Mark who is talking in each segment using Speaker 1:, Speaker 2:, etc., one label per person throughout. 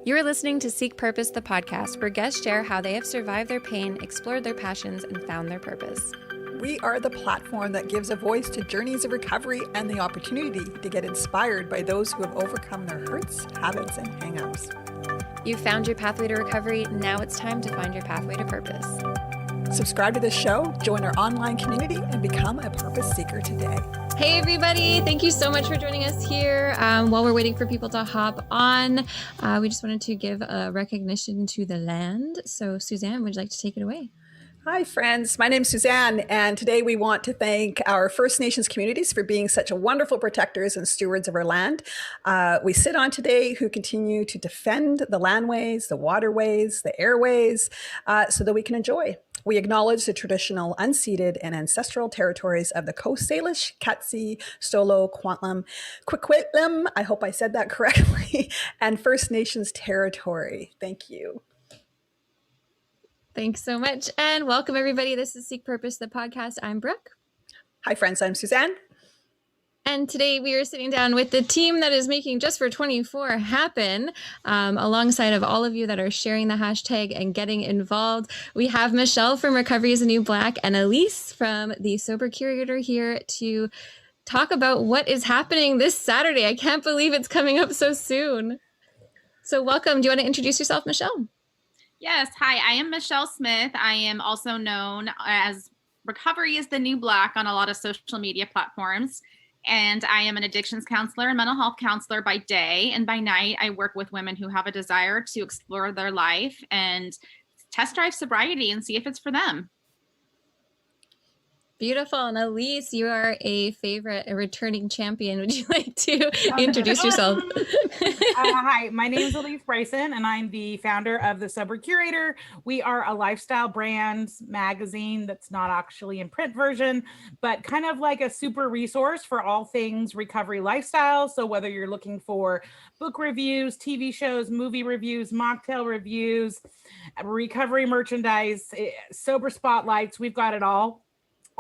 Speaker 1: You are listening to Seek Purpose, the podcast, where guests share how they have survived their pain, explored their passions, and found their purpose.
Speaker 2: We are the platform that gives a voice to journeys of recovery and the opportunity to get inspired by those who have overcome their hurts, habits, and hang-ups.
Speaker 1: You've found your pathway to recovery. Now it's time to find your pathway to purpose.
Speaker 2: Subscribe to this show, join our online community, and become a purpose seeker today.
Speaker 1: Hey everybody, thank you so much for joining us here. While we're waiting for people to hop on, we just wanted to give a recognition to the land. So Suzanne, would you like to take it away?
Speaker 2: Hi friends, my name's Suzanne, and today we want to thank our First Nations communities for being such wonderful protectors and stewards of our land. We sit on today who continue to defend the landways, the waterways, the airways, so that we can enjoy. We acknowledge the traditional unceded and ancestral territories of the Coast Salish, Katzie, Stolo, Kwantlen, Quiquitlam, I hope I said that correctly, and First Nations territory. Thank you.
Speaker 1: Thanks so much, and welcome everybody. This is Seek Purpose, the podcast. I'm Brooke.
Speaker 2: Hi friends, I'm Suzanne.
Speaker 1: And today we are sitting down with the team that is making Just for 24 happen, alongside of all of you that are sharing the hashtag and getting involved. We have Michelle from Recovery is the New Black and Alysse from the Sober Curator here to talk about what is happening this Saturday. I can't believe it's coming up so soon. So welcome. Do you want to introduce yourself, Michelle?
Speaker 3: Yes. Hi, I am Michelle Smith. I am also known as Recovery is the New Black on a lot of social media platforms. And I am an addictions counselor and mental health counselor by day. And by night, I work with women who have a desire to explore their life and test drive sobriety and see if it's for them.
Speaker 1: Beautiful. And Alysse, you are a returning champion. Would you like to introduce yourself?
Speaker 4: Hi, my name is Elise Bryson, and I'm the founder of the Sober Curator. We are a lifestyle brand magazine that's not actually in print version, but kind of like a super resource for all things recovery lifestyle. So whether you're looking for book reviews, TV shows, movie reviews, mocktail reviews, recovery merchandise, sober spotlights, we've got it all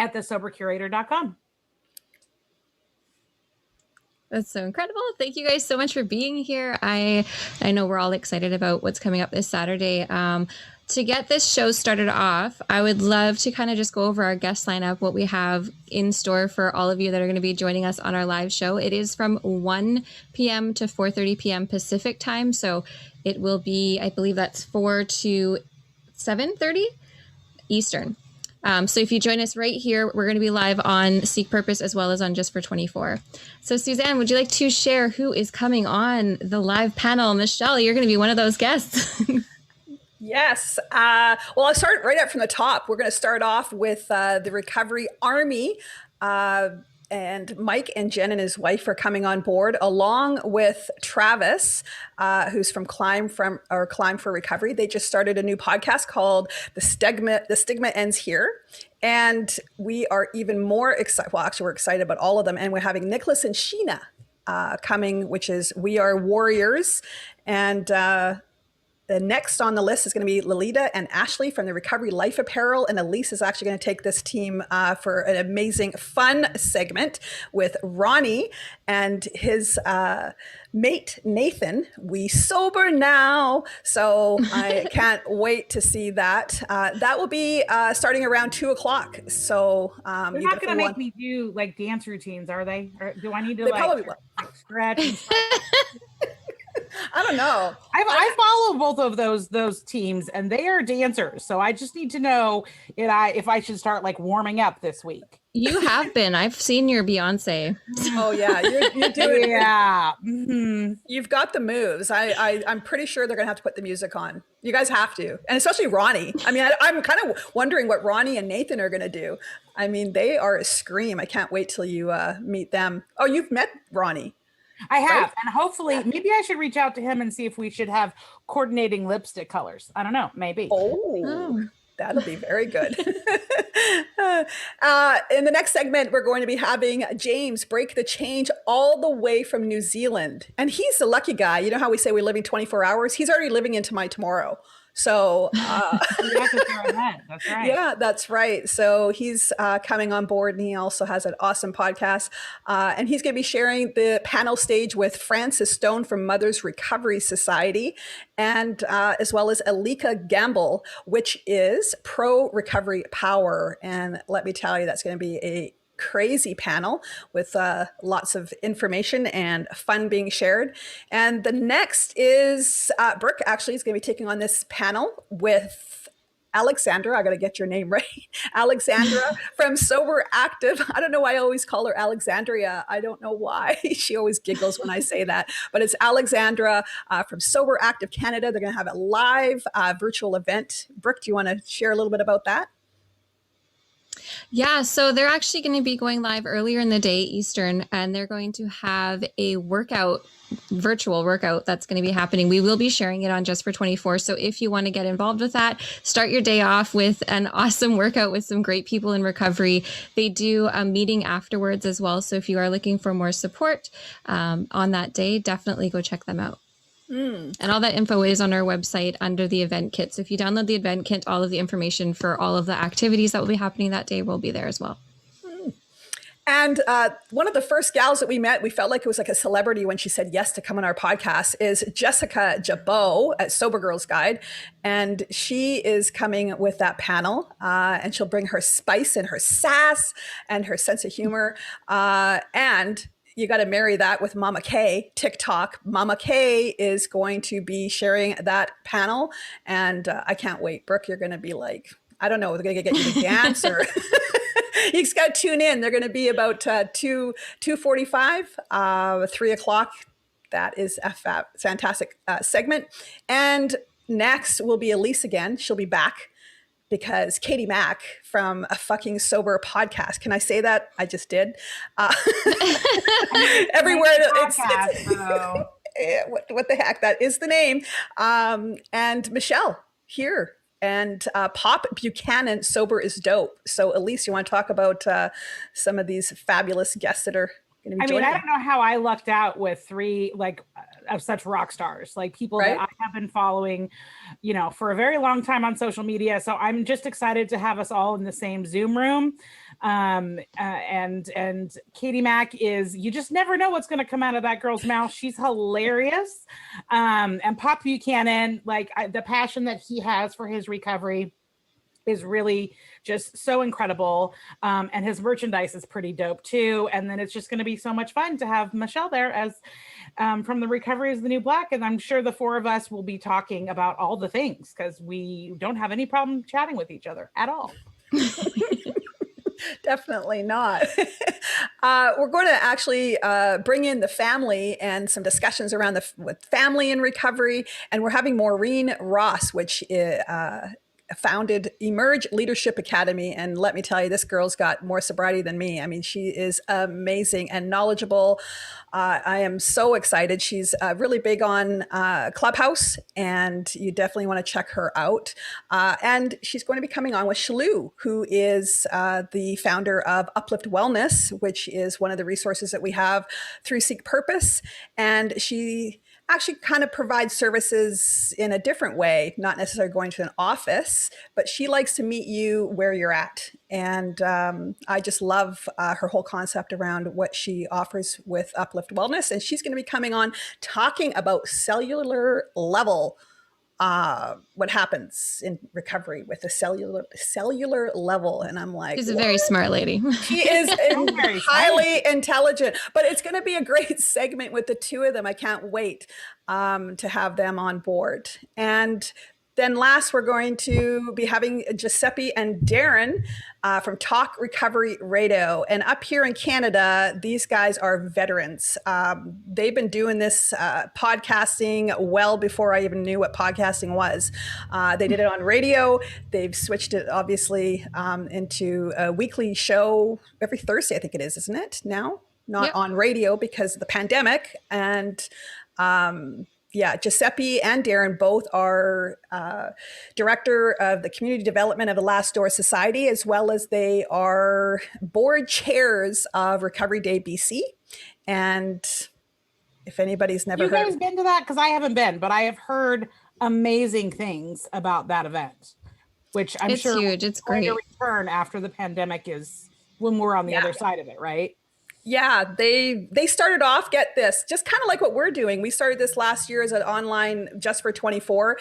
Speaker 4: at thesobercurator.com.
Speaker 1: That's so incredible. Thank you guys so much for being here. I know we're all excited about what's coming up this Saturday. To get this show started off, I would love to kind of just go over our guest lineup, what we have in store for all of you that are going to be joining us on our live show. It is from 1 p.m. to 4:30 p.m. Pacific time. So it will be, I believe that's 4 to 7:30 Eastern. So if you join us right here, we're going to be live on Seek Purpose as well as on Just for 24. So Suzanne, would you like to share who is coming on the live panel? Michelle, you're going to be one of those guests.
Speaker 2: Yes. Well, I'll start right up from the top. We're going to start off with the Recovery Army. And Mike and Jen and his wife are coming on board, along with Travis, who's from Climb for Recovery. They just started a new podcast called The Stigma Ends Here. And we are even more excited. Well, actually, we're excited about all of them. And we're having Nicholas and Sheena coming, which is We Are Warriors. And the next on the list is going to be Lolita and Ashley from the Recovery Life Apparel. And Alysse is actually going to take this team for an amazing, fun segment with Ronnie and his mate, Nathan. We sober now. So I can't wait to see that. That will be starting around 2:00. So
Speaker 4: they're not going to make me do like dance routines, are they? Or do I need to
Speaker 2: probably will.
Speaker 4: Stretch and
Speaker 2: I don't know.
Speaker 4: I follow both of those teams, and they are dancers. So I just need to know if I should start like warming up this week.
Speaker 1: You have been. I've seen your Beyonce.
Speaker 2: Oh yeah, you're doing.
Speaker 4: Yeah, mm-hmm.
Speaker 2: You've got the moves. I'm pretty sure they're gonna have to put the music on. You guys have to, and especially Ronnie. I mean, I'm kind of wondering what Ronnie and Nathan are gonna do. I mean, they are a scream. I can't wait till you meet them. Oh, you've met Ronnie.
Speaker 4: I have, right? And hopefully, maybe I should reach out to him and see if we should have coordinating lipstick colors. I don't know, maybe.
Speaker 2: Oh. That'll be very good. In the next segment, we're going to be having James break the change all the way from New Zealand. And he's the lucky guy. You know how we say we're living 24 hours? He's already living into my tomorrow. So
Speaker 4: that's right.
Speaker 2: yeah, that's right. So he's coming on board, and he also has an awesome podcast. And he's going to be sharing the panel stage with Frances Stone from Mothers Recovery Society, and as well as Alika Gamble, which is Pro Recovery Power. And let me tell you, that's going to be a crazy panel with lots of information and fun being shared. And the next is Brooke actually is going to be taking on this panel with Alexandra. I got to get your name right. Alexandra from Sober Active. I don't know why I always call her Alexandria. I don't know why. She always giggles when I say that. But it's Alexandra from Sober Active Canada. They're going to have a live virtual event. Brooke, do you want to share a little bit about that?
Speaker 1: Yeah, so they're actually going to be going live earlier in the day, Eastern, and they're going to have a virtual workout that's going to be happening. We will be sharing it on Just for 24. So if you want to get involved with that, start your day off with an awesome workout with some great people in recovery. They do a meeting afterwards as well. So if you are looking for more support on that day, definitely go check them out. And all that info is on our website under the event kit. So if you download the event kit, all of the information for all of the activities that will be happening that day will be there as well.
Speaker 2: And one of the first gals that we met, we felt like it was like a celebrity when she said yes to come on our podcast, is Jessica Jabot at Sober Girls Guide. And she is coming with that panel, and she'll bring her spice and her sass and her sense of humor. And you got to marry that with Mama K, TikTok. Mama K is going to be sharing that panel. And I can't wait. Brooke, you're going to be like, I don't know, they're going to get you to dance or... You just got to tune in. They're going to be about 2:45, 3 o'clock. That is a fantastic segment. And next will be Alysse again. She'll be back because Katie Mack from A Fucking Sober Podcast. Can I say that? I just did. Everywhere. What the heck? That is the name. And Michelle here. And Pop Buchanan, Sober is Dope. So Alysse, you want to talk about some of these fabulous guests that are going to be joining?
Speaker 4: I don't know how I lucked out with three of such rock stars, like people that I have been following, for a very long time on social media. So I'm just excited to have us all in the same Zoom room. And Katie Mack you just never know what's going to come out of that girl's mouth. She's hilarious. And Pop Buchanan, the passion that he has for his recovery is really just so incredible. And his merchandise is pretty dope too. And then it's just going to be so much fun to have Michelle there as from the Recovery is the New Black. And I'm sure the four of us will be talking about all the things because we don't have any problem chatting with each other at all.
Speaker 2: Definitely not. We're going to actually bring in the family and some discussions around with family in recovery. And we're having Maureen Ross, which founded Emerge Leadership Academy. And let me tell you, this girl's got more sobriety than me. I mean, she is amazing and knowledgeable. I am so excited. She's really big on Clubhouse, and you definitely want to check her out. And she's going to be coming on with Shalou, who is the founder of Uplift Wellness, which is one of the resources that we have through Seek Purpose. And she actually kind of provides services in a different way, not necessarily going to an office, but she likes to meet you where you're at. And I just love her whole concept around what she offers with Uplift Wellness. And she's going to be coming on talking about cellular level, what happens in recovery with a cellular level. And I'm like,
Speaker 1: she's a very smart lady.
Speaker 2: She is highly intelligent, but it's going to be a great segment with the two of them. I can't wait to have them on board. And then last, we're going to be having Giuseppe and Darren from Talk Recovery Radio. And up here in Canada, these guys are veterans. They've been doing this podcasting well before I even knew what podcasting was. They did it on radio. They've switched it, obviously, into a weekly show every Thursday, I think it is, isn't it? Now, not on radio because of the pandemic. And Giuseppe and Darren both are director of the community development of the Last Door Society, as well as they are board chairs of Recovery Day BC. And if anybody's never heard,
Speaker 4: you guys been to that? Because I haven't been, but I have heard amazing things about that event, which I'm
Speaker 1: It's
Speaker 4: sure
Speaker 1: huge. It's
Speaker 4: going
Speaker 1: great.
Speaker 4: to return after the pandemic is when we're on the other side of it, right?
Speaker 2: Yeah, they started off, get this, just kind of like what we're doing. We started this last year as an online just for 24.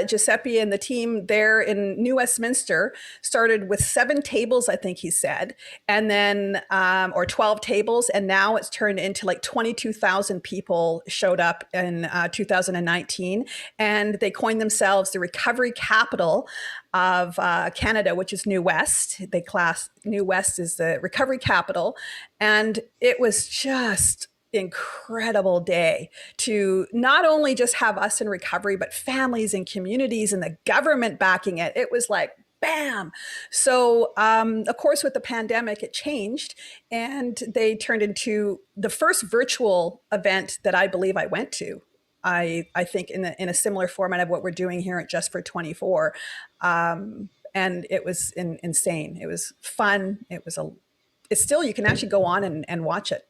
Speaker 2: Giuseppe and the team there in New Westminster started with 7 tables, I think he said, and then or 12 tables, and now it's turned into like 22,000 people showed up in 2019, and they coined themselves the recovery capital of Canada, which is New West. They class New West as the recovery capital. And it was just incredible day to not only just have us in recovery, but families and communities and the government backing it. It was like, bam. So, of course, with the pandemic, it changed and they turned into the first virtual event that I believe I went to. I think in a similar format of what we're doing here at Just for 24. And it was insane. It was fun. It's still, you can actually go on and watch it.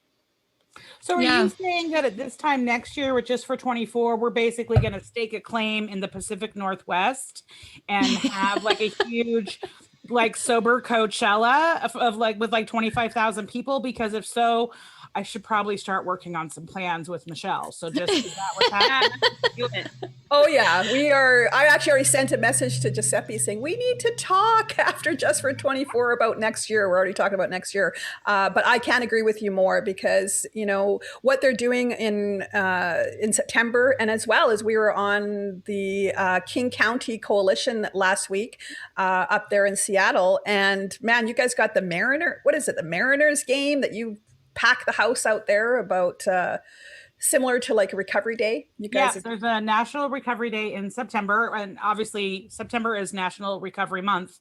Speaker 4: So are you saying that at this time next year with Just for 24, we're basically going to stake a claim in the Pacific Northwest and have like a huge like sober Coachella of like with like 25,000 people? Because if so, I should probably start working on some plans with Michelle. So just is that what's happening?
Speaker 2: Oh yeah, we are. I actually already sent a message to Giuseppe saying we need to talk after Just for 24 about next year. We're already talking about next year, but I can't agree with you more because you know what they're doing in September, and as well as we were on the King County Coalition last week up there in Seattle, and man, you guys got the Mariners game that you pack the house out there about similar to like a recovery day. You guys
Speaker 4: there's a National Recovery Day in September, and obviously September is National Recovery Month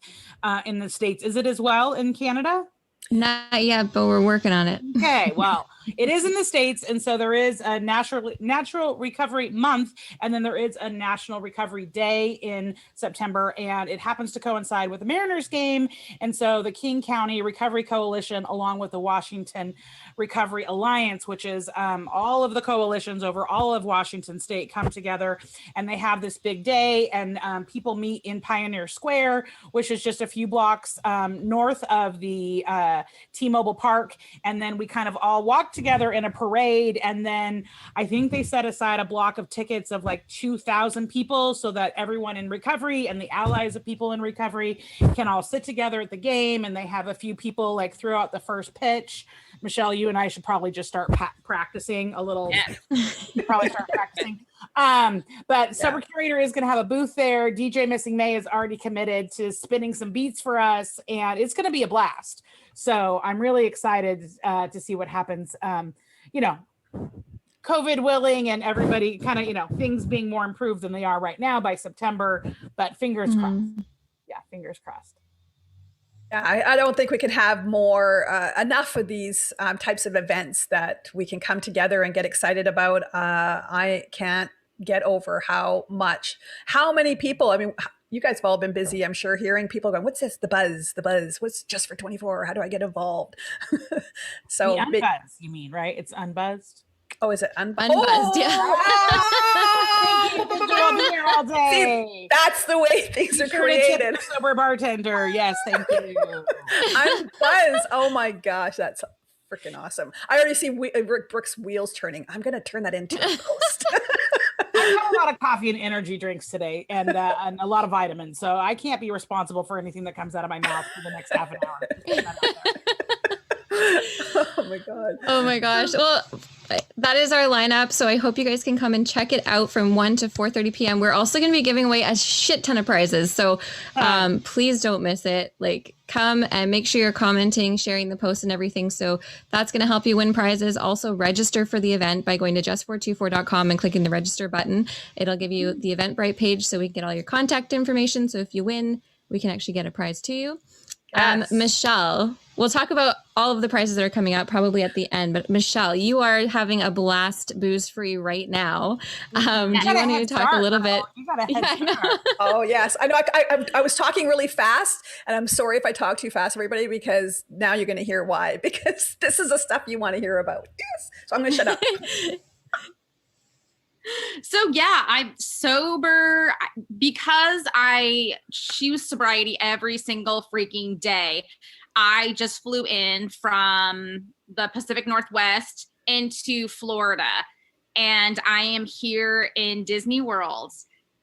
Speaker 4: in the States. Is it as well in Canada?
Speaker 1: Not yet, but we're working on it.
Speaker 4: Okay, well, it is in the States, and so there is a Natural Recovery Month, and then there is a National Recovery Day in September, and it happens to coincide with the Mariners game, and so the King County Recovery Coalition, along with the Washington Recovery Alliance, which is all of the coalitions over all of Washington State, come together, and they have this big day, and people meet in Pioneer Square, which is just a few blocks north of the T-Mobile Park, and then we kind of all walk together in a parade, and then I think they set aside a block of tickets of like 2,000 people so that everyone in recovery and the allies of people in recovery can all sit together at the game, and they have a few people like throw out the first pitch. Michelle, you and I should probably just start practicing a little. Yeah. Probably start practicing. But Sober Curator is going to have a booth there. DJ Missing May is already committed to spinning some beats for us, and it's going to be a blast. So I'm really excited to see what happens. You know, COVID willing and everybody kind of, you know, things being more improved than they are right now by September, but fingers crossed. Yeah, fingers crossed.
Speaker 2: Yeah, I don't think we can have more enough of these types of events that we can come together and get excited about. I can't get over how many people, I mean, you guys have all been busy, I'm sure, hearing people going, what's this? The buzz, what's Just for 24? How do I get involved? So
Speaker 4: the unbuzz, you mean, right? It's unbuzzed.
Speaker 2: Oh, is it unbuzzed?
Speaker 1: Unbuzzed, yeah.
Speaker 4: I'll be here all day.
Speaker 2: See, that's the way things are created.
Speaker 4: Sober bartender. Yes, thank you.
Speaker 2: Unbuzzed. Oh my gosh, that's freaking awesome. I already see Brooke's wheels turning. I'm going to turn that into a post.
Speaker 4: I've had a lot of coffee and energy drinks today and a lot of vitamins. So I can't be responsible for anything that comes out of my mouth for the next half an hour.
Speaker 2: Oh my God.
Speaker 1: Oh my gosh. Well, that is our lineup. So I hope you guys can come and check it out from 1 to 4:30 p.m. We're also going to be giving away a shit ton of prizes. So please don't miss it. Like, come and make sure you're commenting, sharing the post and everything. So that's going to help you win prizes. Also register for the event by going to just424.com and clicking the register button. It'll give you the Eventbrite page so we can get all your contact information. So if you win, we can actually get a prize to you. Yes. Michelle, we'll talk about all of the prizes that are coming out probably at the end, but Michelle, you are having a blast booze free right now. Do you want to talk a little bit?
Speaker 4: You got a head start.
Speaker 2: Oh yes, I know. I was talking really fast, and I'm sorry if I talk too fast, everybody, because now you're going to hear why. Because this is the stuff you want to hear about. Yes, so I'm going to shut up.
Speaker 3: So yeah, I'm sober because I choose sobriety every single freaking day. I just flew in from the Pacific Northwest into Florida, and I am here in Disney World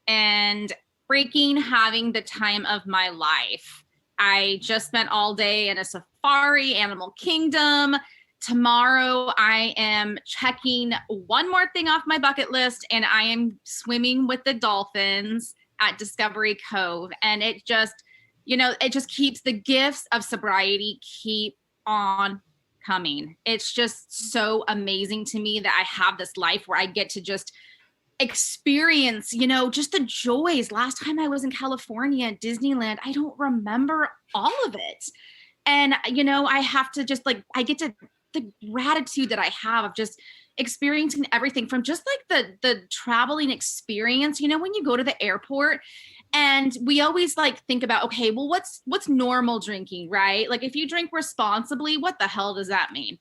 Speaker 3: and freaking having the time of my life. I just spent all day in a safari, Animal Kingdom. Tomorrow, I am checking one more thing off my bucket list, and I am swimming with the dolphins at Discovery Cove. And it just, it just keeps the gifts of sobriety keep on coming. It's just so amazing to me that I have this life where I get to just experience, just the joys. Last time I was in California at Disneyland, I don't remember all of it. And, I have to just I get to the gratitude that I have of just experiencing everything from just the traveling experience, when you go to the airport and we always think about, okay, well, what's normal drinking, right? Like if you drink responsibly, what the hell does that mean?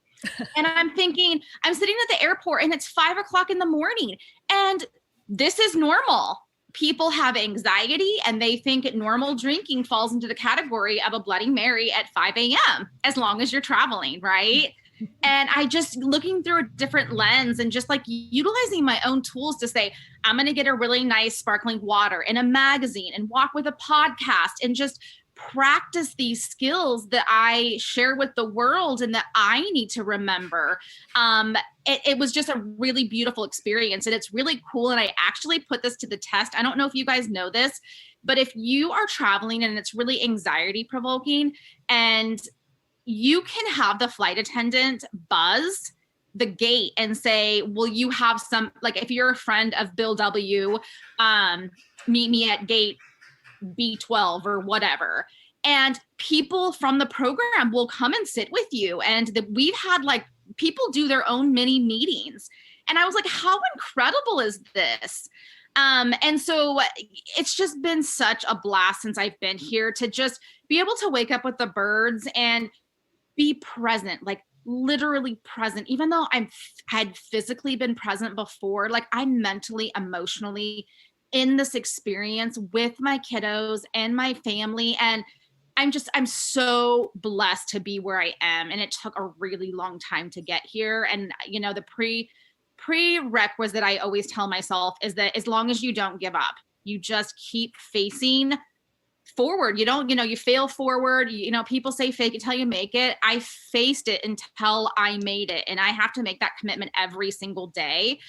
Speaker 3: And I'm thinking, I'm sitting at the airport and it's 5:00 in the morning and this is normal. People have anxiety and they think normal drinking falls into the category of a Bloody Mary at 5 a.m. as long as you're traveling, right? And I just looking through a different lens and just utilizing my own tools to say, I'm going to get a really nice sparkling water and a magazine and walk with a podcast and just practice these skills that I share with the world and that I need to remember. It was just a really beautiful experience and it's really cool. And I actually put this to the test. I don't know if you guys know this, but if you are traveling and it's really anxiety provoking and you can have the flight attendant buzz the gate and say, will you have some, if you're a friend of Bill W., meet me at gate B12 or whatever. And people from the program will come and sit with you. And we've had people do their own mini meetings. And I was like, how incredible is this? And so it's just been such a blast since I've been here to just be able to wake up with the birds and be present, literally present, even though had physically been present before, I'm mentally, emotionally in this experience with my kiddos and my family. And I'm so blessed to be where I am. And it took a really long time to get here. And, the prerequisite I always tell myself is that as long as you don't give up, you just keep facing forward. You fail forward. People say fake it till you make it. I faced it until I made it. And I have to make that commitment every single day.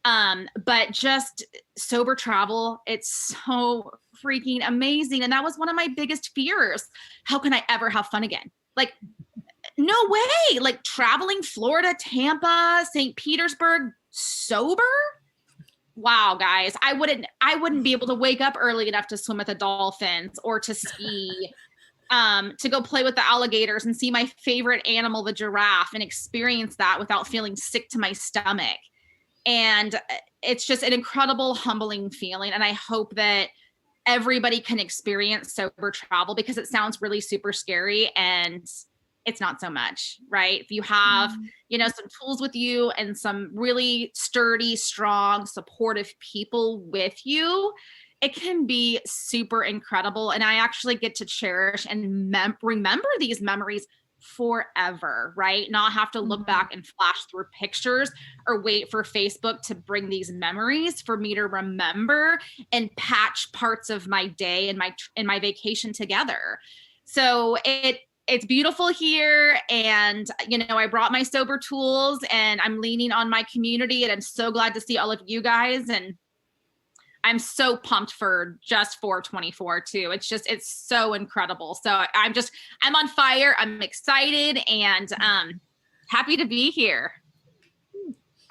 Speaker 3: But just sober travel, it's so freaking amazing. And that was one of my biggest fears. How can I ever have fun again? No way. Traveling Florida, Tampa, St. Petersburg, sober. Wow, guys, I wouldn't be able to wake up early enough to swim with the dolphins or to ski, to go play with the alligators and see my favorite animal, the giraffe, and experience that without feeling sick to my stomach. And it's just an incredible, humbling feeling. And I hope that everybody can experience sober travel because it sounds really super scary and it's not so much, right? If you have, some tools with you and some really sturdy, strong, supportive people with you, it can be super incredible. And I actually get to cherish and remember these memories forever, right? Not have to look back and flash through pictures or wait for Facebook to bring these memories for me to remember and patch parts of my day and my vacation together. So it's beautiful here. And, I brought my sober tools and I'm leaning on my community and I'm so glad to see all of you guys. And I'm so pumped for 24 too. It's so incredible. So I'm on fire. I'm excited and happy to be here.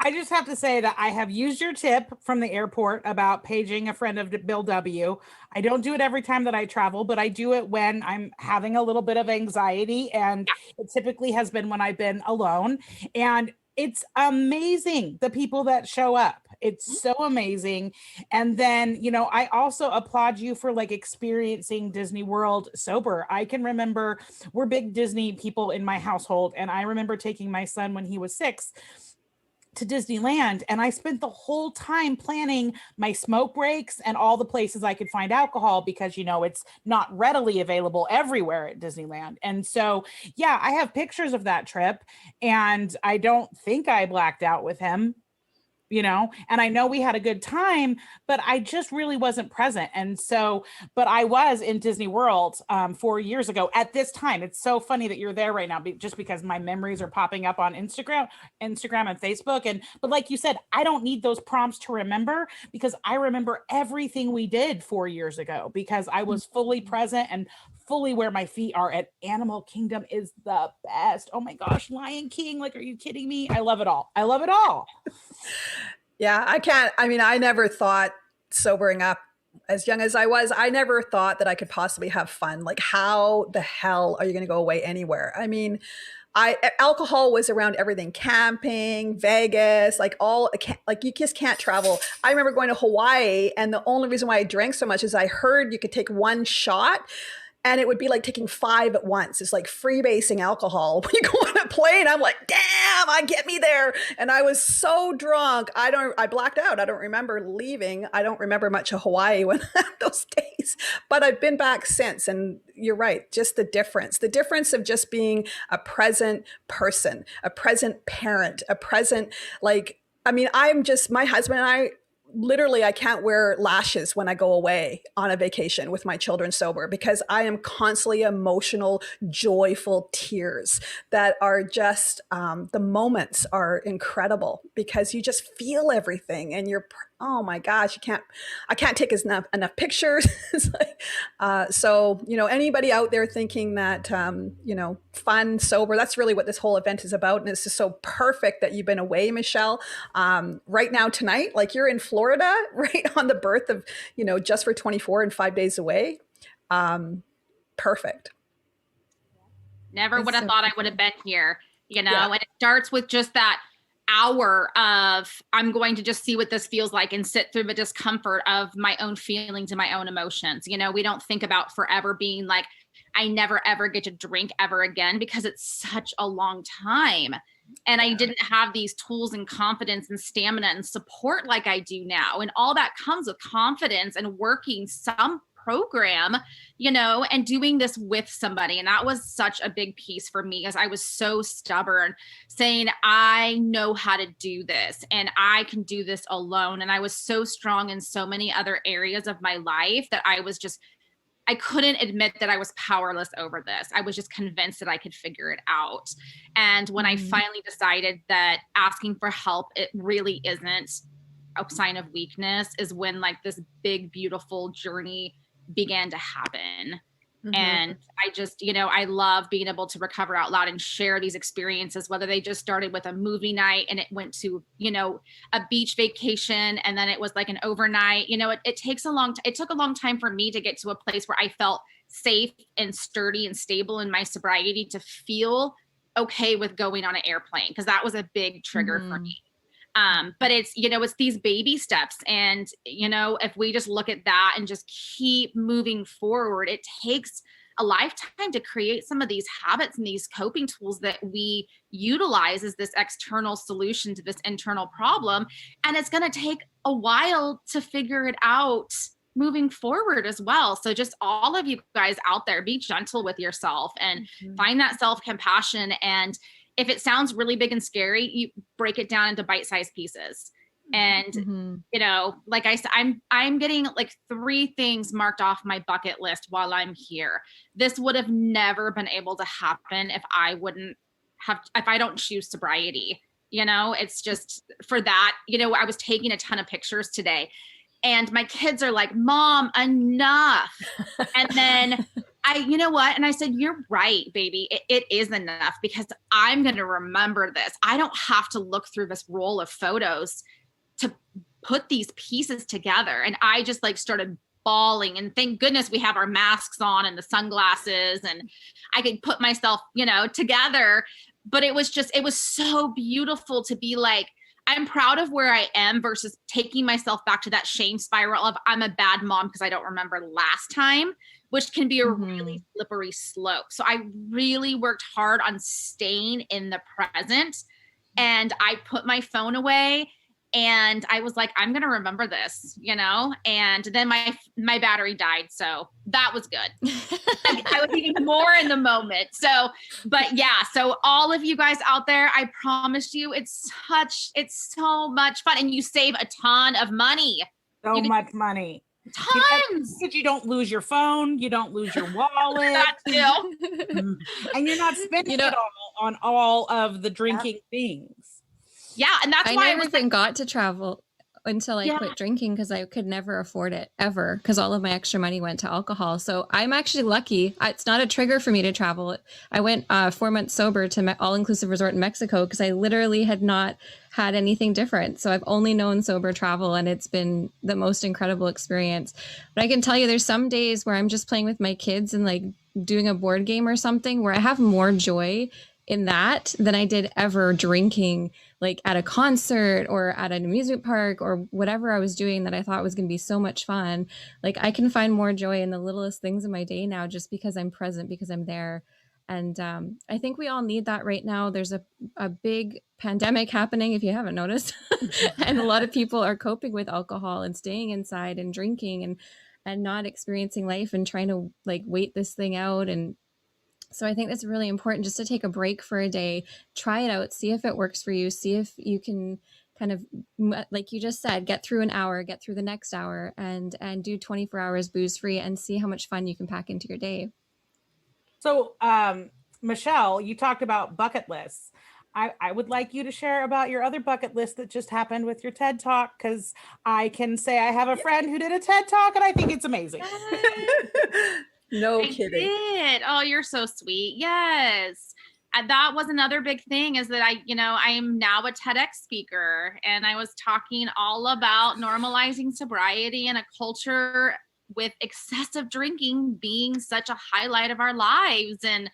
Speaker 4: I just have to say that I have used your tip from the airport about paging a friend of Bill W. I don't do it every time that I travel, but I do it when I'm having a little bit of anxiety. And it typically has been when I've been alone. And it's amazing, the people that show up. It's so amazing. And then, I also applaud you for experiencing Disney World sober. I can remember we're big Disney people in my household. And I remember taking my son when he was 6 to Disneyland, and I spent the whole time planning my smoke breaks and all the places I could find alcohol, because, you know, it's not readily available everywhere at Disneyland. And so, yeah, I have pictures of that trip, and I don't think I blacked out with him, you know, and I know we had a good time, but I just really wasn't present. And so, but I was in Disney World 4 years ago at this time. It's so funny that you're there right now, just because my memories are popping up on Instagram and Facebook. And, but like you said, I don't need those prompts to remember, because I remember everything we did 4 years ago, because I was fully present and fully where my feet are. At Animal Kingdom is the best. Oh my gosh, Lion King. Like, are you kidding me? I love it all. I love it all.
Speaker 2: Yeah, I never thought, sobering up as young as I was, I never thought that I could possibly have fun. Like, how the hell are you going to go away anywhere? I mean, alcohol was around everything, camping, Vegas, like you just can't travel. I remember going to Hawaii, and the only reason why I drank so much is I heard you could take one shot, and it would be like taking 5 at once. It's like freebasing alcohol. When you go on a plane, I'm like, damn, get me there. And I was so drunk. I blacked out. I don't remember leaving. I don't remember much of Hawaii when those days, but I've been back since. And you're right. Just the difference of just being a present person, a present parent, a present, like, I mean, my husband and I, literally, I can't wear lashes when I go away on a vacation with my children sober, because I am constantly emotional, joyful tears that are just, the moments are incredible, because you just feel everything, and oh my gosh, I can't take enough pictures. It's like, so, you know, anybody out there thinking that, you know, fun, sober, that's really what this whole event is about. And it's just so perfect that you've been away, Michelle. Right now, tonight, like, you're in Florida, right on the birth of, you know, Just for 24 and 5 days away. Perfect.
Speaker 3: Never would have thought I would have been here, you know, and it starts with just that hour of, I'm going to just see what this feels like and sit through the discomfort of my own feelings and my own emotions. You know, we don't think about forever being like, I never ever get to drink ever again, because it's such a long time. And I didn't have these tools and confidence and stamina and support like I do now. And all that comes with confidence and working some program, you know, and doing this with somebody. And that was such a big piece for me, as I was so stubborn, saying, I know how to do this and I can do this alone. And I was so strong in so many other areas of my life that I couldn't admit that I was powerless over this. I was just convinced that I could figure it out. And when I finally decided that asking for help, it really isn't a sign of weakness, is when, like, this big, beautiful journey began to happen. And I just, you know, I love being able to recover out loud and share these experiences, whether they just started with a movie night and it went to, you know, a beach vacation, and then it was like an overnight, you know, it took a long time for me to get to a place where I felt safe and sturdy and stable in my sobriety to feel okay with going on an airplane, because that was a big trigger for me. But it's, you know, it's these baby steps. And, you know, if we just look at that and just keep moving forward, it takes a lifetime to create some of these habits and these coping tools that we utilize as this external solution to this internal problem. And it's going to take a while to figure it out moving forward as well. So just all of you guys out there, be gentle with yourself and find that self-compassion. And if it sounds really big and scary, you break it down into bite-sized pieces. And, you know, like I said, I'm getting like 3 things marked off my bucket list while I'm here. This would have never been able to happen if I don't choose sobriety. You know, it's just for that, you know, I was taking a ton of pictures today, and my kids are like, Mom, enough. And then you know what? And I said, you're right, baby. It is enough, because I'm going to remember this. I don't have to look through this roll of photos to put these pieces together. And I just like started bawling, and thank goodness we have our masks on and the sunglasses, and I could put myself, you know, together. But it was so beautiful to be like, I'm proud of where I am versus taking myself back to that shame spiral of I'm a bad mom because I don't remember last time, which can be a really slippery slope. So I really worked hard on staying in the present And I put my phone away and I was like, I'm going to remember this, you know? And then my battery died. So that was good. I was even more in the moment. So, but yeah, so all of you guys out there, I promise you, it's so much fun. And you save a ton of money.
Speaker 4: So much money.
Speaker 3: Tons.
Speaker 4: Because you don't lose your phone, you don't lose your wallet.
Speaker 3: That too.
Speaker 4: And you're not spending it all on all of the drinking things.
Speaker 3: Yeah, and that's
Speaker 1: I
Speaker 3: why
Speaker 1: never even got to travel until I quit drinking, because I could never afford it ever, because all of my extra money went to alcohol. So I'm actually lucky. It's not a trigger for me to travel. I went 4 months sober to all-inclusive resort in Mexico because I literally had not had anything different. So I've only known sober travel, and it's been the most incredible experience. But I can tell you there's some days where I'm just playing with my kids and like doing a board game or something where I have more joy in that than I did ever drinking, like at a concert or at an amusement park or whatever I was doing that I thought was going to be so much fun. Like I can find more joy in the littlest things in my day now, just because I'm present, because I'm there. And I think we all need that right now. There's a big pandemic happening, if you haven't noticed. And a lot of people are coping with alcohol and staying inside and drinking and not experiencing life and trying to like wait this thing out. And so I think that's really important, just to take a break for a day, try it out, see if it works for you, see if you can kind of, like you just said, get through an hour, get through the next hour, and do 24 hours booze free, and see how much fun you can pack into your day.
Speaker 4: So, Michelle, you talked about bucket lists. I would like you to share about your other bucket list that just happened with your TED Talk, because I can say I have a friend who did a TED Talk and I think it's amazing.
Speaker 2: No
Speaker 3: I
Speaker 2: kidding.
Speaker 3: did. Oh, you're so sweet. Yes. That was another big thing, is that I am now a TEDx speaker, and I was talking all about normalizing sobriety in a culture with excessive drinking being such a highlight of our lives. And,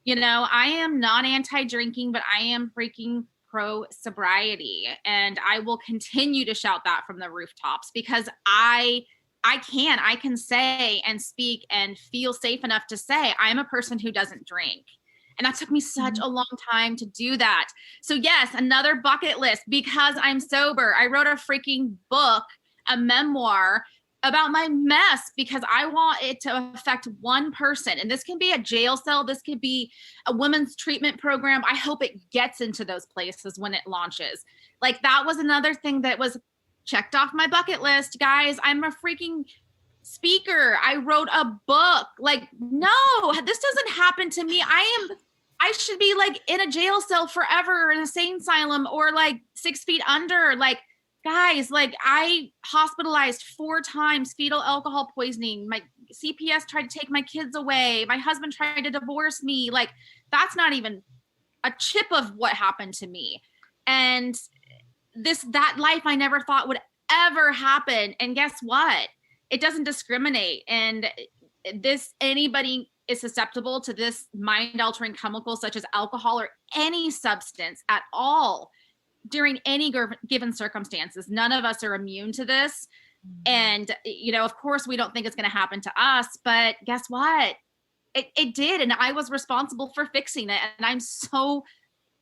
Speaker 3: I am not anti-drinking, but I am freaking pro sobriety. And I will continue to shout that from the rooftops, because I can say and speak and feel safe enough to say I'm a person who doesn't drink. And that took me such a long time to do that. So yes, another bucket list, because I'm sober. I wrote a freaking book, a memoir about my mess, because I want it to affect one person. And this can be a jail cell. This could be a women's treatment program. I hope it gets into those places when it launches. Like that was another thing that was checked off my bucket list, guys. I'm a freaking speaker. I wrote a book. Like, no, this doesn't happen to me. I should be like in a jail cell forever, in a insane asylum, or like 6 feet under. Like, guys, like I hospitalized 4 times, fetal alcohol poisoning. My CPS tried to take my kids away. My husband tried to divorce me. Like, that's not even a chip of what happened to me. And that life I never thought would ever happen. And guess what? It doesn't discriminate. And anybody is susceptible to this mind-altering chemical, such as alcohol or any substance at all, during any given circumstances. None of us are immune to this. And, of course, we don't think it's going to happen to us, but guess what? It did. And I was responsible for fixing it. And I'm so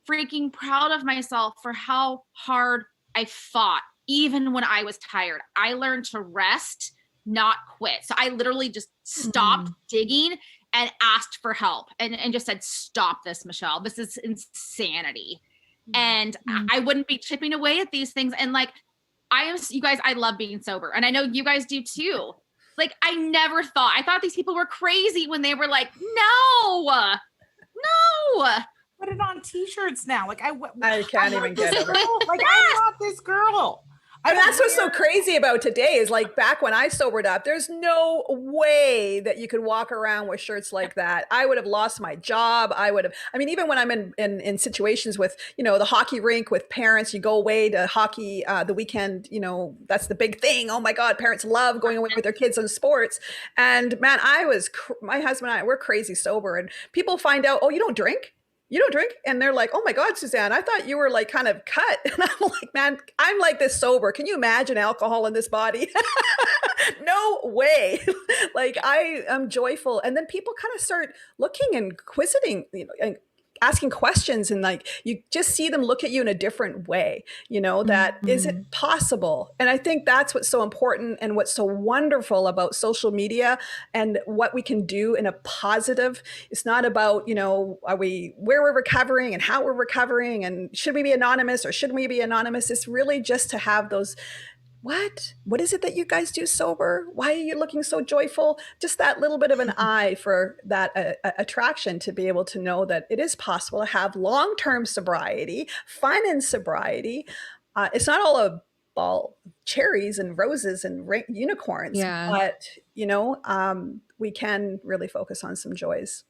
Speaker 3: freaking proud of myself for how hard I fought, even when I was tired. I learned to rest, not quit. So I literally just stopped digging and asked for help, and just said, stop this, Michelle. This is insanity. And I wouldn't be chipping away at these things. And like, you guys, I love being sober. And I know you guys do too. Like, I thought these people were crazy when they were like, no.
Speaker 4: Put it on t-shirts now. Like
Speaker 2: I can't even get it.
Speaker 4: Like, I'm not this girl.
Speaker 2: And that's what's so crazy about today is like back when I sobered up, there's no way that you could walk around with shirts like that. I would have lost my job. Even when I'm in situations with, the hockey rink with parents, you go away to hockey the weekend, that's the big thing. Oh my God, parents love going away with their kids on sports. And man, my husband and I, we're crazy sober, and people find out, oh, you don't drink? You don't drink? And they're like, oh my God, Suzanne, I thought you were like kind of cut. And I'm like, man, I'm like this sober. Can you imagine alcohol in this body? No way. Like, I am joyful. And then people kind of start looking and quizzing, and asking questions, and like you just see them look at you in a different way, that is it possible? And I think that's what's so important and what's so wonderful about social media and what we can do in a positive. It's not about, where we're recovering and how we're recovering and should we be anonymous or shouldn't we be anonymous. It's really just to have those, what is it that you guys do sober? Why are you looking so joyful? Just that little bit of an eye for that attraction, to be able to know that it is possible to have long-term sobriety, fun in sobriety. It's not all cherries and roses and unicorns, but we can really focus on some joys.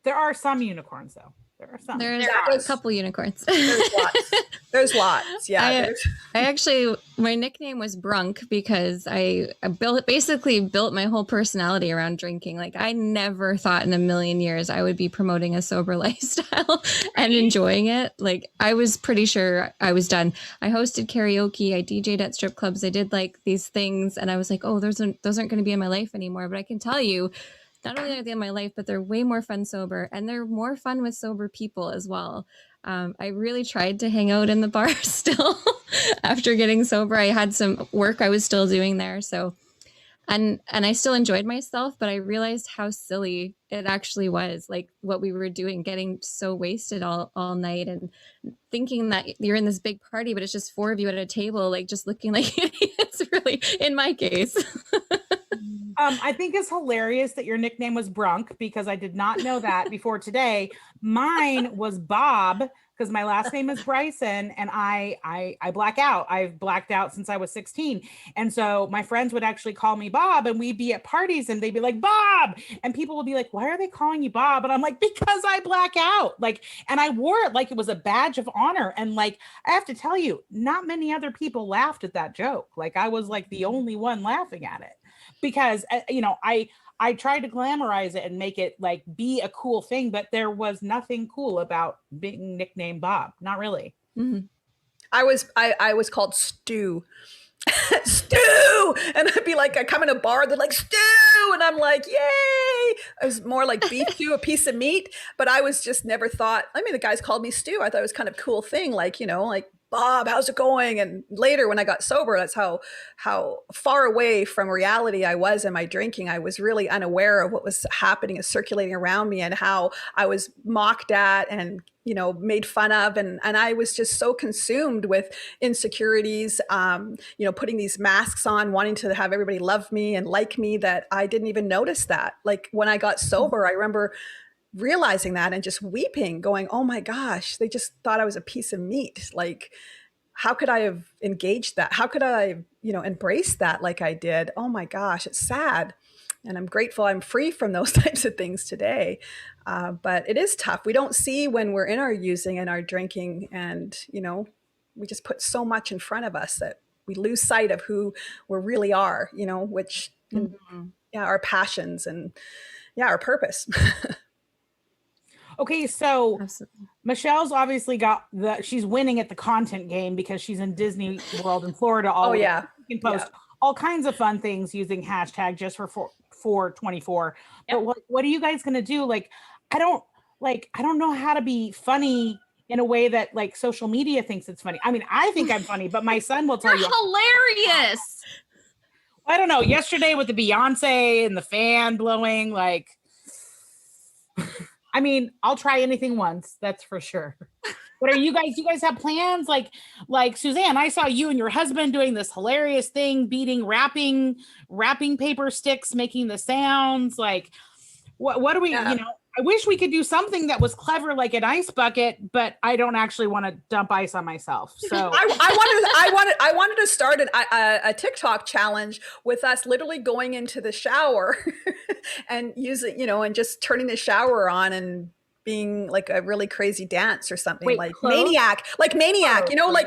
Speaker 4: There are some unicorns, though.
Speaker 1: There's a couple unicorns.
Speaker 2: There's lots. There's lots. Yeah.
Speaker 1: I actually, my nickname was Brunk because I basically built my whole personality around drinking. Like, I never thought in a million years I would be promoting a sober lifestyle and enjoying it. Like, I was pretty sure I was done. I hosted karaoke. I DJ'd at strip clubs. I did like these things, and I was like, oh, those aren't going to be in my life anymore. But I can tell you, not only are they in my life, but they're way more fun sober, and they're more fun with sober people as well. I really tried to hang out in the bar still after getting sober. I had some work I was still doing there. So, and I still enjoyed myself, but I realized how silly it actually was, like what we were doing, getting so wasted all night and thinking that you're in this big party, but it's just 4 of you at a table, like just looking like idiots, really, in my case.
Speaker 4: I think it's hilarious that your nickname was Brunk, because I did not know that before today. Mine was Bob, because my last name is Bryson, and I black out. I've blacked out since I was 16. And so my friends would actually call me Bob, and we'd be at parties and they'd be like, Bob. And people would be like, why are they calling you Bob? And I'm like, because I black out. Like, and I wore it like it was a badge of honor. And like, I have to tell you, not many other people laughed at that joke. Like, I was like the only one laughing at it. Because, I tried to glamorize it and make it like be a cool thing, but there was nothing cool about being nicknamed Bob. Not really.
Speaker 1: Mm-hmm.
Speaker 2: I was called Stu. Stu! And I'd be like, I come in a bar, they're like, Stu! And I'm like, yay! I was more like beef stew, a piece of meat, but I was just never thought, the guys called me Stu. I thought it was kind of a cool thing, like, like, Bob, how's it going? And later when I got sober, that's how far away from reality I was in my drinking. I was really unaware of what was happening and circulating around me, and how I was mocked at and, made fun of. And I was just so consumed with insecurities, putting these masks on, wanting to have everybody love me and like me, that I didn't even notice that. Like, when I got sober, I remember realizing that and just weeping, going, oh my gosh, they just thought I was a piece of meat. Like, how could I have engaged that? How could I, embrace that like I did? Oh my gosh, it's sad. And I'm grateful I'm free from those types of things today. But it is tough. We don't see when we're in our using and our drinking, and, we just put so much in front of us that we lose sight of who we really are, which, our passions and our purpose.
Speaker 4: Okay, so
Speaker 1: Absolutely.
Speaker 4: Michelle's obviously she's winning at the content game because she's in Disney World in Florida.
Speaker 2: Oh yeah.
Speaker 4: You can post all kinds of fun things using hashtag just for 424. Yep. But what are you guys going to do? Like, I don't know how to be funny in a way that like social media thinks it's funny. I think I'm funny, but my son will tell you.
Speaker 3: Hilarious.
Speaker 4: I don't know. Yesterday with the Beyonce and the fan blowing, like, I'll try anything once, that's for sure. What are you guys have plans? Like Suzanne, I saw you and your husband doing this hilarious thing, wrapping paper sticks, making the sounds. Like, what do we, I wish we could do something that was clever, like an ice bucket, but I don't actually want to dump ice on myself. So
Speaker 2: I wanted to start a TikTok challenge with us literally going into the shower and using, and just turning the shower on and being like a really crazy dance or something.
Speaker 4: Wait,
Speaker 2: like
Speaker 4: clothes?
Speaker 2: Maniac, like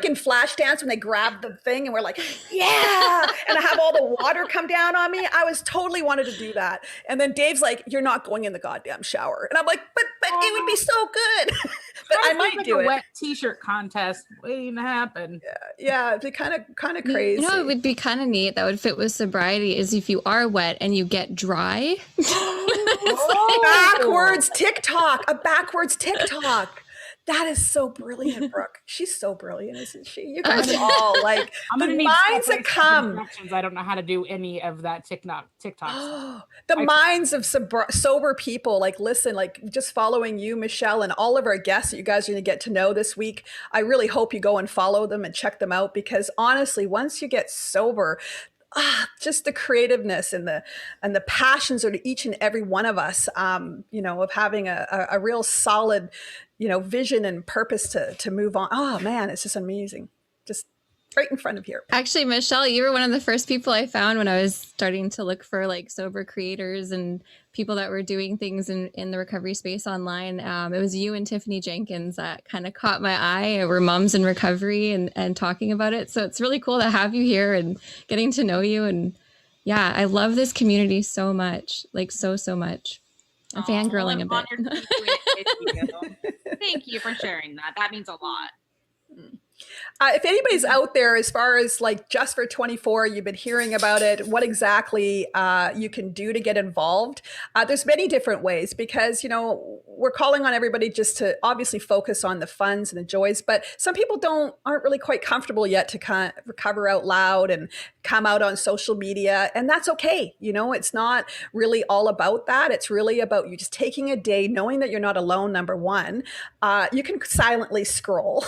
Speaker 2: in Flash Dance when they grab the thing and we're like, yeah, and I have all the water come down on me. I was totally wanted to do that. And then Dave's like, you're not going in the goddamn shower. And I'm like, but it would be so good. But I might
Speaker 4: like
Speaker 2: do
Speaker 4: a
Speaker 2: it.
Speaker 4: wet t-shirt contest waiting to happen.
Speaker 2: Yeah, it'd be kind of crazy.
Speaker 1: It would be kind of neat. That would fit with sobriety, is if you are wet and you get dry.
Speaker 2: Backwards TikTok, a backwards TikTok. That is so brilliant, Brooke. She's so brilliant, isn't she? You guys all like
Speaker 4: I'm
Speaker 2: the
Speaker 4: gonna need
Speaker 2: minds that come.
Speaker 4: I don't know how to do any of that TikTok stuff.
Speaker 2: The minds of sober people. Like, listen, like just following you, Michelle, and all of our guests that you guys are going to get to know this week. I really hope you go and follow them and check them out, because honestly, once you get sober, just the creativeness and the passions of each and every one of us, of having a real solid, vision and purpose to move on. Oh man, it's just amazing. Just right in front of here.
Speaker 1: Actually, Michelle, you were one of the first people I found when I was starting to look for like sober creators and people that were doing things in the recovery space online. It was you and Tiffany Jenkins that kind of caught my eye. We're moms in recovery and talking about it. So it's really cool to have you here and getting to know you. And yeah, I love this community so much, like so much. I'm fangirling a
Speaker 3: bit. Thank you for sharing that. That means a lot.
Speaker 2: If anybody's out there, as far as like Just for 24, you've been hearing about it, what exactly you can do to get involved. There's many different ways, because, we're calling on everybody just to obviously focus on the funs and the joys, but some people aren't really quite comfortable yet to kind of recover out loud and come out on social media. And that's okay. It's not really all about that. It's really about you just taking a day, knowing that you're not alone, number one. You can silently scroll.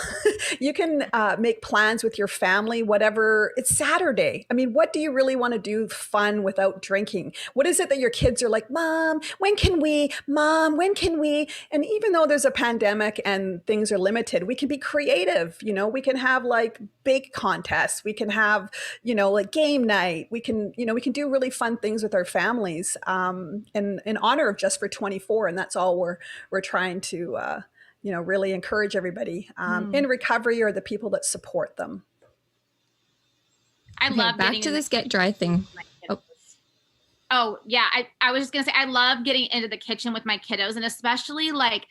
Speaker 2: You can make plans with your family, whatever. It's Saturday. I mean, what do you really want to do fun without drinking? What is it that your kids are like, Mom, when can we? Mom, when can we? And even though there's a pandemic and things are limited, we can be creative. We can have like bake contests. We can have, like game night. We can do really fun things with our families in honor of Just for 24. And that's all we're trying to really encourage everybody in recovery, or the people that support them.
Speaker 3: I love
Speaker 1: back to this get dry thing.
Speaker 3: Oh yeah. I was just going to say, I love getting into the kitchen with my kiddos, and especially like,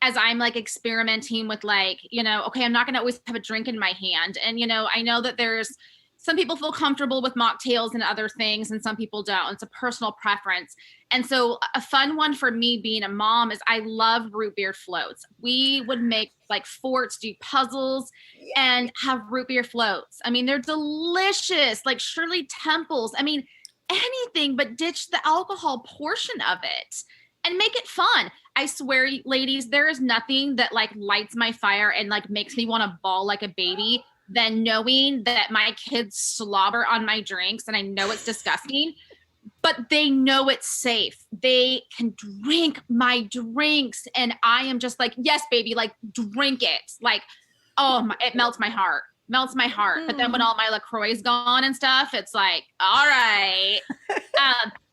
Speaker 3: as I'm like experimenting with like, okay, I'm not going to always have a drink in my hand. And, I know that there's some people feel comfortable with mocktails and other things, and some people don't. It's a personal preference. And so a fun one for me being a mom is I love root beer floats. We would make like forts, do puzzles, and have root beer floats. I mean, they're delicious, like Shirley Temples. I mean, anything but ditch the alcohol portion of it and make it fun. I swear, ladies, there is nothing that like lights my fire and like makes me want to bawl like a baby than knowing that my kids slobber on my drinks, and I know it's disgusting, but they know it's safe. They can drink my drinks, and I am just like, yes, baby, like drink it. Like, it melts my heart. But then when all my LaCroix is gone and stuff, it's like, all right.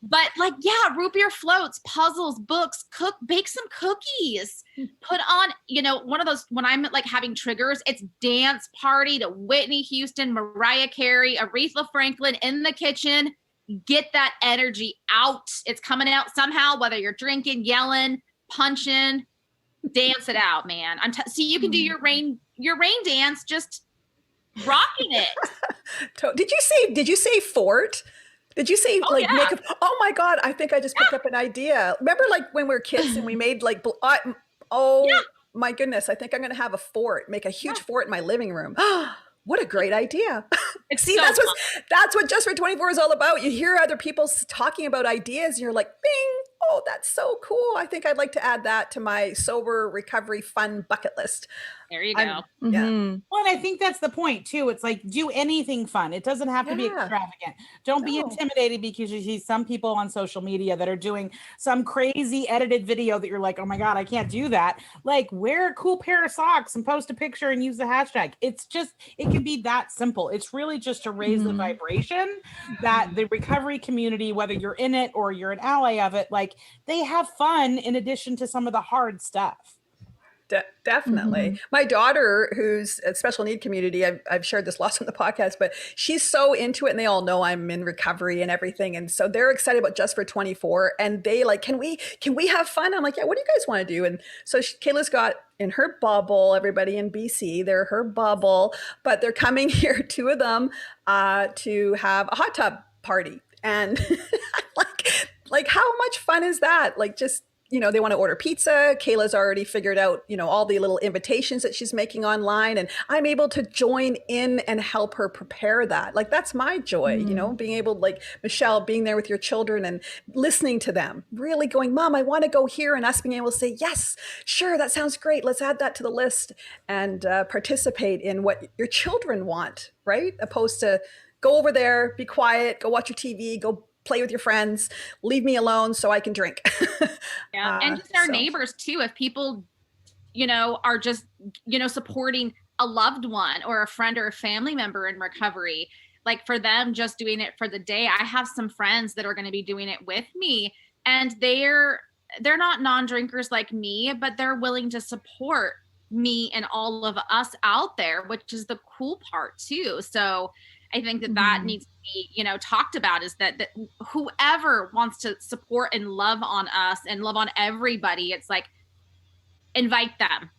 Speaker 3: But like, yeah, root beer floats, puzzles, books, bake some cookies, put on, one of those, when I'm like having triggers, it's dance party to Whitney Houston, Mariah Carey, Aretha Franklin in the kitchen. Get that energy out. It's coming out somehow, whether you're drinking, yelling, punching, dance it out, man. See, you can do your rain dance, just rocking it.
Speaker 2: Did you say fort? Did you say make a, oh my God, I think I just picked up an idea. Remember like when we were kids and we made like, my goodness, I think I'm going to have a fort, make a huge fort in my living room. What a great idea. See, that's what Just for 24 is all about. You hear other people talking about ideas and you're like, bing, oh, that's so cool. I think I'd like to add that to my sober recovery fun bucket list.
Speaker 3: There you go.
Speaker 2: Yeah.
Speaker 4: Well, and I think that's the point too. It's like, do anything fun. It doesn't have to be extravagant. Don't be intimidated because you see some people on social media that are doing some crazy edited video that you're like, oh my God, I can't do that. Like, wear a cool pair of socks and post a picture and use the hashtag. It can be that simple. It's really just to raise the vibration that the recovery community, whether you're in it or you're an ally of it, like they have fun in addition to some of the hard stuff.
Speaker 2: Definitely. My daughter, who's a special need community, I've shared this lots on the podcast, but she's so into it, and they all know I'm in recovery and everything. And so they're excited about Just for 24, and they like, can we have fun? I'm like, yeah, what do you guys want to do? And so Kayla's got in her bubble, everybody in BC, they're her bubble, but they're coming here, two of them, to have a hot tub party. And like how much fun is that? Like just they want to order pizza. Kayla's already figured out, all the little invitations that she's making online, and I'm able to join in and help her prepare that. Like, that's my joy, being able, like Michelle, being there with your children and listening to them, really going, Mom, I want to go here, and us being able to say, yes, sure, that sounds great. Let's add that to the list, and participate in what your children want, right? Opposed to go over there, be quiet, go watch your TV, go play with your friends, leave me alone so I can drink.
Speaker 3: Yeah. And just our neighbors too. If people, are just, supporting a loved one or a friend or a family member in recovery, like for them, just doing it for the day. I have some friends that are going to be doing it with me, and they're not non-drinkers like me, but they're willing to support me and all of us out there, which is the cool part too. So I think that needs to be, talked about, is that whoever wants to support and love on us and love on everybody, it's like, invite them.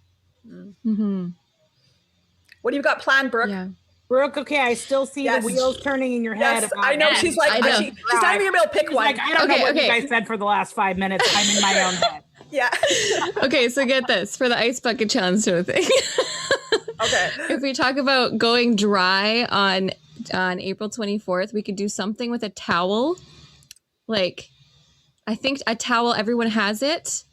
Speaker 1: Mm-hmm.
Speaker 2: What do you got planned, Brooke?
Speaker 1: Yeah.
Speaker 4: Brooke, okay, I still see the wheels turning in your head.
Speaker 2: Yes, I know. She's like, she's not even able to pick one.
Speaker 4: Like, I don't know what you guys said for the last 5 minutes. I'm in my own head.
Speaker 2: Yeah.
Speaker 1: Okay, so get this, for the ice bucket challenge sort of thing.
Speaker 2: Okay.
Speaker 1: If we talk about going dry on April 24th, we could do something with a towel. Like, I think a towel, everyone has it,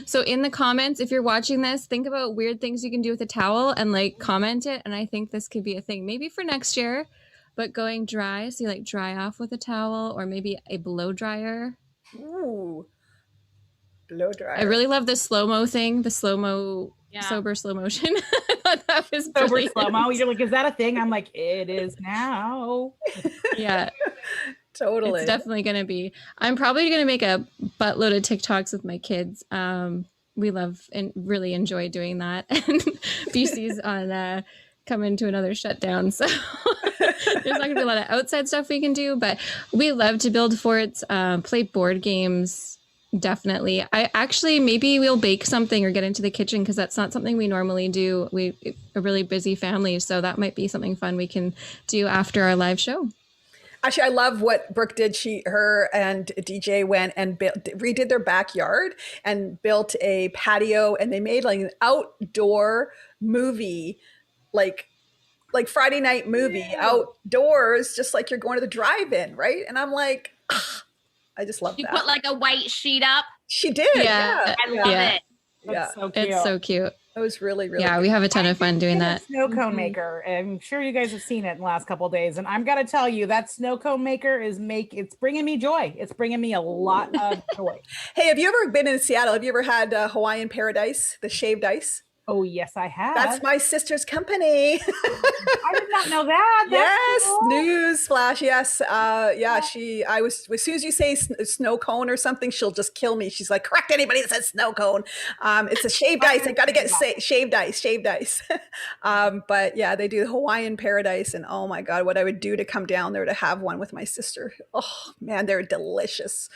Speaker 1: So in the comments, if you're watching this, think about weird things you can do with a towel and like comment it. And I think this could be a thing maybe for next year, but going dry. So you like dry off with a towel, or maybe a blow dryer.
Speaker 2: Ooh. Blow dryer.
Speaker 1: I really love the slow-mo thing, the slow-mo, sober slow motion. I thought that was
Speaker 4: sober slow-mo. You're like, is that a thing? I'm like, it is now.
Speaker 1: Yeah.
Speaker 2: Totally.
Speaker 1: It's definitely going to be. I'm probably going to make a buttload of TikToks with my kids. We love and really enjoy doing that. And BC's on coming to another shutdown. So there's not going to be a lot of outside stuff we can do, but we love to build forts, play board games. Definitely. Maybe we'll bake something or get into the kitchen, because that's not something we normally do. We're a really busy family. So that might be something fun we can do after our live show.
Speaker 2: Actually, I love what Brooke did. Her and DJ went and redid their backyard and built a patio, and they made like an outdoor movie, like Friday night movie outdoors, just like you're going to the drive-in, right? And I'm like, I just love that.
Speaker 3: You put like a white sheet up.
Speaker 2: She did.
Speaker 1: Yeah.
Speaker 3: I love it.
Speaker 2: Yeah.
Speaker 4: So cute.
Speaker 1: It's so cute.
Speaker 2: It was really, really
Speaker 1: good. We have a ton of fun doing that.
Speaker 4: Snow cone maker. I'm sure you guys have seen it in the last couple of days. And I'm going to tell you, that snow cone maker it's bringing me joy. It's bringing me a lot of joy.
Speaker 2: Hey, have you ever been in Seattle? Have you ever had Hawaiian Paradise, the shaved ice?
Speaker 4: Oh, yes, I have.
Speaker 2: That's my sister's company.
Speaker 4: I did not know that.
Speaker 2: Yes,
Speaker 4: cool.
Speaker 2: News flash. Yes. As soon as you say snow cone or something, she'll just kill me. She's like, correct anybody that says snow cone. It's a shaved ice. I got to get shaved ice. But yeah, they do Hawaiian Paradise, and oh my God, what I would do to come down there to have one with my sister. Oh man, they're delicious.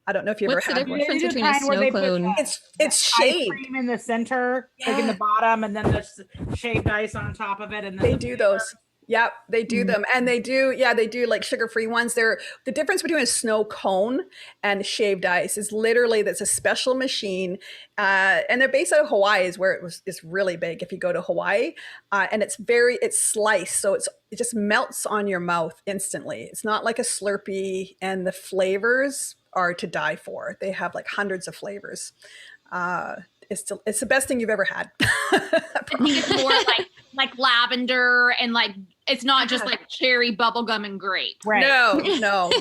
Speaker 2: I don't know if you ever had one.
Speaker 1: What's the difference between a snow cone?
Speaker 2: It's shaved.
Speaker 4: Ice cream in the center, like in the bottom, and then there's shaved ice on top of it. And then
Speaker 2: they do those. Yep, they do them. And they do like sugar-free ones. The difference between a snow cone and shaved ice is literally that's a special machine. And they're based out of Hawaii, is where it's really big if you go to Hawaii. And it's sliced. So it just melts on your mouth instantly. It's not like a Slurpee, and the flavors are to die for. They have like hundreds of flavors. It's the best thing you've ever had.
Speaker 3: I think it's more like lavender, and like it's not just like cherry, bubblegum, and grape.
Speaker 2: Right. No.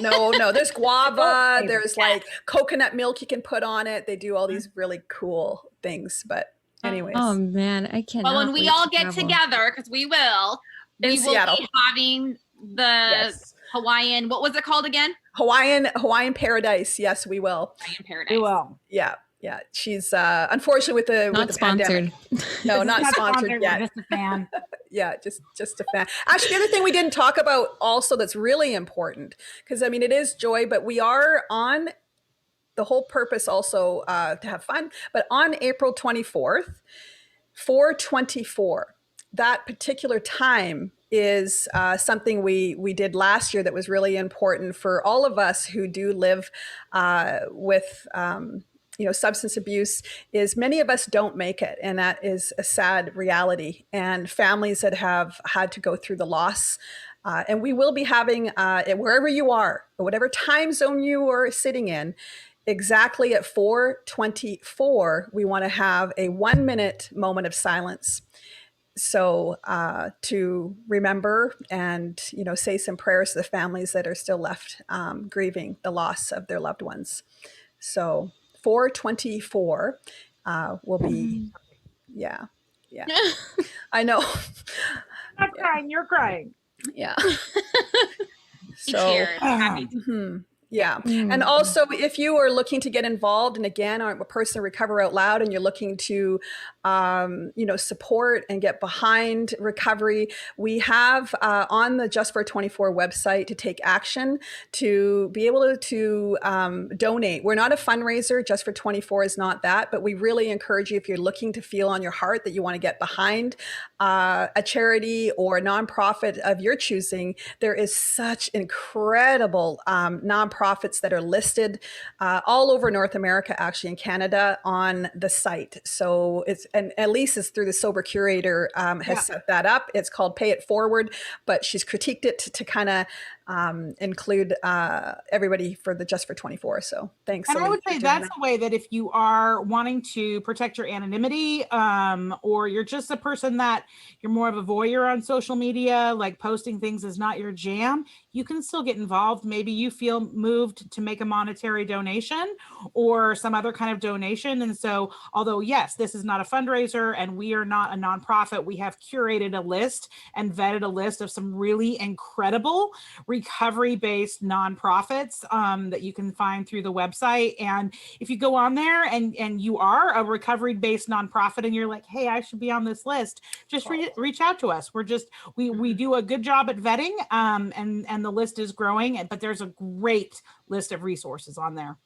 Speaker 2: There's guava. There's like coconut milk you can put on it. They do all these really cool things. But anyways.
Speaker 1: Oh man, I can't.
Speaker 3: Well, when we all get together, because we will be having the Hawaiian. What was it called again?
Speaker 2: Hawaiian Paradise. Yes, we will.
Speaker 3: Hawaiian Paradise.
Speaker 4: We will.
Speaker 2: Yeah. Yeah. She's unfortunately with the
Speaker 1: sponsored.
Speaker 2: Pandemic. No, not sponsored yet.
Speaker 4: Just a fan.
Speaker 2: Yeah, just a fan. Actually, the other thing we didn't talk about also that's really important, because I mean it is joy, but we are on the whole purpose also to have fun. But on April 24th, 4/24, that particular time is something we did last year that was really important for all of us who do live with substance abuse is many of us don't make it. And that is a sad reality. And families that have had to go through the loss. And we will be having, wherever you are, or whatever time zone you are sitting in, exactly at 4:24, we want to have a 1-minute moment of silence. So to remember and, say some prayers to the families that are still left grieving the loss of their loved ones. So 4:24 will be, yeah. I know.
Speaker 4: I'm not crying, you're crying.
Speaker 2: Yeah.
Speaker 3: Cheers. Happy.
Speaker 2: Yeah. And also, if you are looking to get involved, and again, are a person Recover Out Loud, and you're looking to, support and get behind recovery, we have on the Just for 24 website to take action, to be able to donate. We're not a fundraiser. Just for 24 is not that, but we really encourage you, if you're looking to feel on your heart that you want to get behind a charity or a nonprofit of your choosing, there is such incredible nonprofits that are listed all over North America, actually, in Canada, on the site. So and Alysse is through the Sober Curator has set that up. It's called Pay It Forward, but she's critiqued it to kind of include everybody for the Just for 24. So thanks.
Speaker 4: And I would say that's a way that if you are wanting to protect your anonymity, or you're just a person that you're more of a voyeur on social media, like posting things is not your jam, you can still get involved. Maybe you feel moved to make a monetary donation or some other kind of donation. And so, although yes, this is not a fundraiser and we are not a nonprofit, we have curated a list and vetted a list of some really incredible recovery-based nonprofits that you can find through the website. And if you go on there and you are a recovery-based nonprofit and you're like, hey, I should be on this list, just reach out to us. We do a good job at vetting, and the list is growing, but there's a great list of resources on there.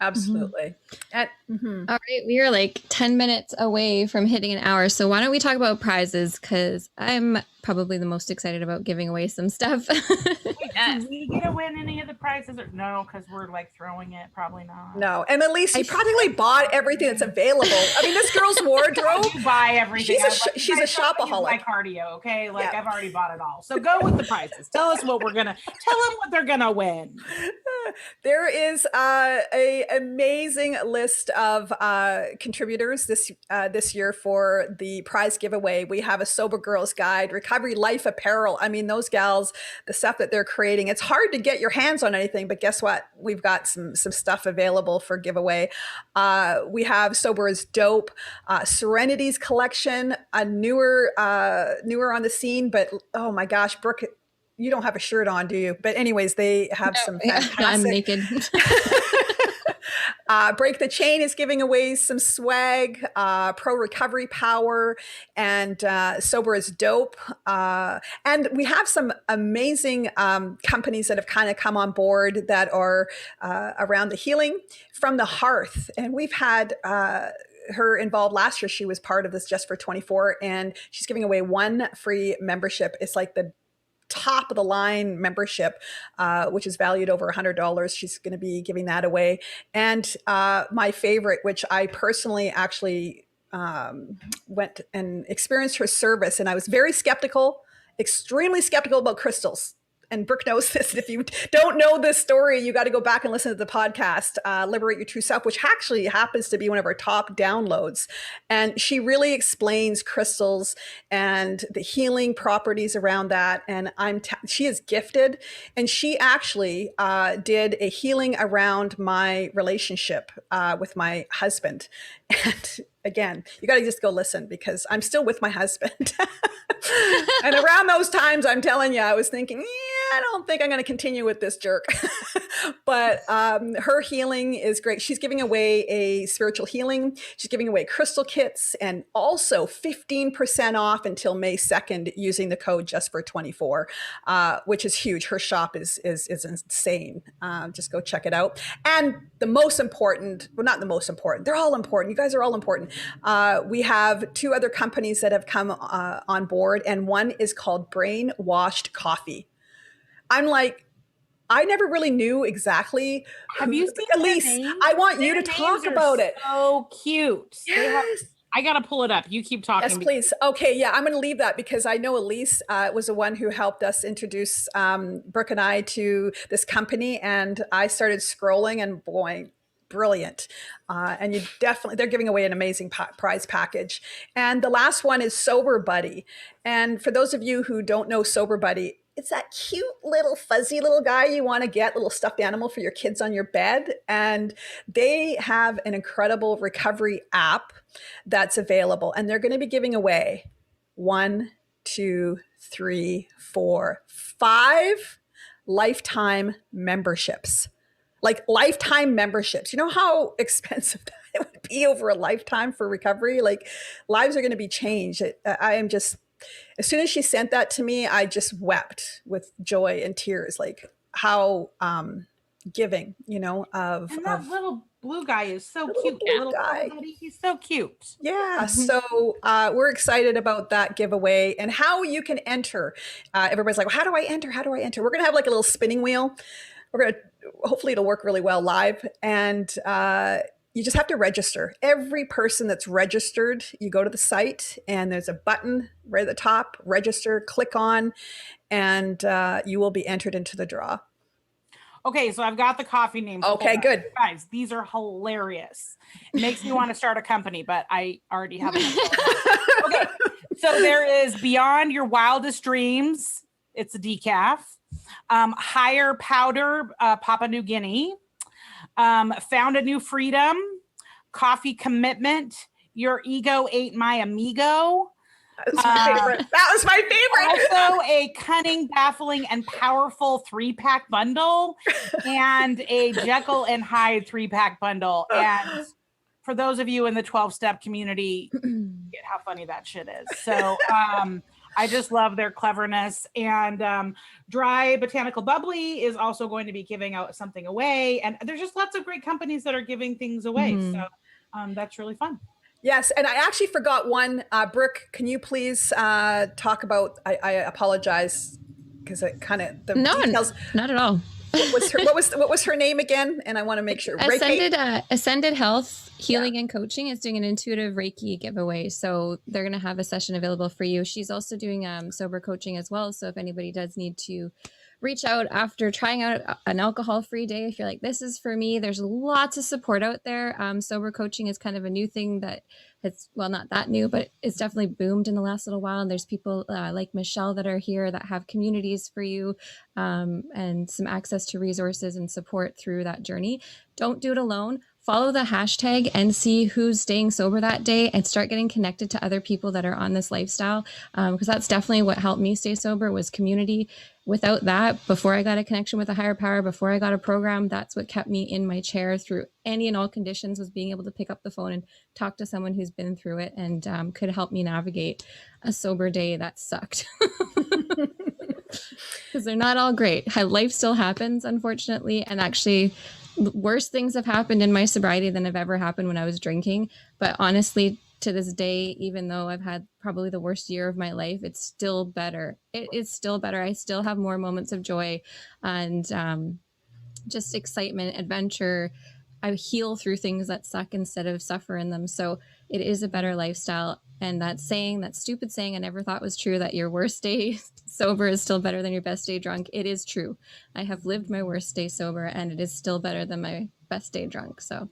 Speaker 2: Absolutely.
Speaker 1: All right, we are like 10 minutes away from hitting an hour, so why don't we talk about prizes, because I'm probably the most excited about giving away some stuff.
Speaker 4: Did we get to win any of the prizes? Or no, because we're like throwing it. Probably not.
Speaker 2: No. And Elise, you practically bought everything that's available. I mean, this girl's wardrobe.
Speaker 4: You buy everything.
Speaker 2: She's a shopaholic.
Speaker 4: My cardio, okay? Like I've already bought it all. So go with the prizes. Tell us what tell them what they're gonna win.
Speaker 2: There is a amazing list of contributors this year for the prize giveaway. We have a Sober Girls Guide, Recovery Life Apparel. I mean, those gals, the stuff that they're creating, it's hard to get your hands on anything, but guess what? We've got some stuff available for giveaway. We have Sober is Dope, Serenity's collection, a newer on the scene, but oh my gosh, Brooke, you don't have a shirt on, do you? But anyways, they have some fantastic.
Speaker 1: I'm naked.
Speaker 2: Break the Chain is giving away some swag, Pro Recovery Power, and Sober is Dope. And we have some amazing companies that have kind of come on board that are around the healing from the hearth. And we've had her involved last year. She was part of this Just for 24, and she's giving away one free membership. It's like the top of the line membership, which is valued over $100. She's going to be giving that away. And my favorite, which I personally actually went and experienced her service, and I was very skeptical, extremely skeptical about crystals. And Brooke knows this. If you don't know this story, you got to go back and listen to the podcast, Liberate Your True Self, which actually happens to be one of our top downloads. And she really explains crystals and the healing properties around that. And she is gifted. And she actually did a healing around my relationship with my husband. And again, you got to just go listen, because I'm still with my husband. And around those times, I'm telling you, I was thinking, I don't think I'm going to continue with this jerk. But her healing is great. She's giving away a spiritual healing. She's giving away crystal kits, and also 15% off until May 2nd using the code Just for 24, which is huge. Her shop is insane. Just go check it out. And the most important, well, not the most important, they're all important. You guys are all important. We have two other companies that have come on board, and one is called Brainwashed Coffee. I'm like, I never really knew exactly
Speaker 4: Have you seen their
Speaker 2: Elise,
Speaker 4: names?
Speaker 2: I want you
Speaker 4: Their
Speaker 2: to talk
Speaker 4: names are
Speaker 2: about it.
Speaker 4: So cute.
Speaker 2: Yes.
Speaker 4: I gotta pull it up. You keep talking.
Speaker 2: Yes, please. Okay, yeah, I'm going to leave that because I know Elise was the one who helped us introduce Brooke and I to this company, and I started scrolling, and boy, brilliant. And you definitely, they're giving away an amazing prize package. And the last one is Sober Buddy. And for those of you who don't know Sober Buddy, it's that cute little fuzzy little guy you want to get, little stuffed animal for your kids on your bed. And they have an incredible recovery app that's available. And they're going to be giving away 1, 2, 3, 4, 5 lifetime memberships. Like lifetime memberships. You know how expensive that would be over a lifetime for recovery? Like lives are going to be changed. I am just, as soon as she sent that to me, I just wept with joy and tears. Like how giving, you know, of
Speaker 4: little blue guy is so cute.
Speaker 2: Little guy.
Speaker 4: He's so cute.
Speaker 2: Yeah. So we're excited about that giveaway and how you can enter. Everybody's like, well, how do I enter? How do I enter? We're going to have like a little spinning wheel. We're going to, hopefully it'll work really well live. And you just have to register. Every person that's registered, you go to the site and there's a button right at the top, register, click on, and you will be entered into the draw.
Speaker 4: Okay, so I've got the coffee names.
Speaker 2: Okay, good.
Speaker 4: Guys, these are hilarious. It makes me want to start a company, but I already have enough. Okay, so there is Beyond Your Wildest Dreams. It's a decaf. Higher Powder, Papua New Guinea. Found a New Freedom. Coffee Commitment. Your Ego Ate My Amigo.
Speaker 2: That was my favorite. That was my favorite.
Speaker 4: Also a Cunning, Baffling, and Powerful 3-pack bundle and a Jekyll and Hyde 3-pack bundle. And for those of you in the 12-step community, get how funny that shit is. So I just love their cleverness. And Dry Botanical Bubbly is also going to be giving out something away. And there's just lots of great companies that are giving things away. So that's really fun.
Speaker 2: Yes, and I actually forgot one. Brooke, can you please talk about? I apologize because it kind of the details.
Speaker 1: Not at all.
Speaker 2: What was her name again? And I want to make sure.
Speaker 1: Ascended Health Healing and Coaching is doing an intuitive Reiki giveaway, so they're going to have a session available for you. She's also doing sober coaching as well. So if anybody does need to reach out after trying out an alcohol-free day, if you're like, this is for me, there's lots of support out there. Sober coaching is kind of a new thing that has, well, not that new, but it's definitely boomed in the last little while. And there's people like Michelle that are here that have communities for you and some access to resources and support through that journey. Don't do it alone. Follow the hashtag and see who's staying sober that day and start getting connected to other people that are on this lifestyle. Because that's definitely what helped me stay sober was community. Without that, before I got a connection with a higher power, before I got a program, that's what kept me in my chair through any and all conditions, was being able to pick up the phone and talk to someone who's been through it and could help me navigate a sober day that sucked. Because they're not all great. Life still happens, unfortunately. And actually, worse things have happened in my sobriety than have ever happened when I was drinking. But honestly, to this day, even though I've had probably the worst year of my life, it's still better. It is still better. I still have more moments of joy and just excitement, adventure. I heal through things that suck instead of suffer in them. So it is a better lifestyle. And that saying, that stupid saying I never thought was true, that your worst day sober is still better than your best day drunk. It is true. I have lived my worst day sober and it is still better than my best day drunk. So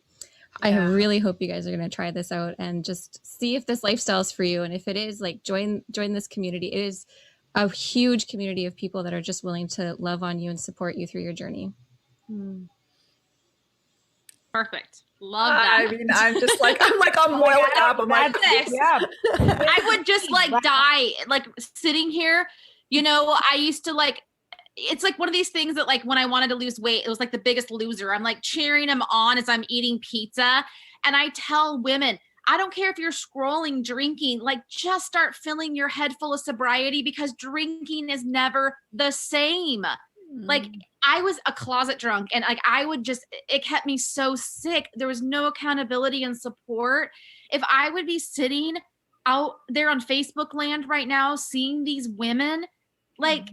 Speaker 1: I really hope you guys are going to try this out and just see if this lifestyle is for you. And if it is, like, join this community. It is a huge community of people that are just willing to love on you and support you through your journey.
Speaker 3: Perfect. Love that.
Speaker 2: I mean, I'm boiling up. I'm like,
Speaker 4: Yeah.
Speaker 3: I would just like die, like sitting here. You know, I used to like, it's like one of these things that like when I wanted to lose weight, it was like The Biggest Loser. I'm like cheering him on as I'm eating pizza. And I tell women, I don't care if you're scrolling, drinking, like just start filling your head full of sobriety because drinking is never the same. Like I was a closet drunk and like I would just, it kept me so sick. There was no accountability and support. If I would be sitting out there on Facebook land right now, seeing these women, like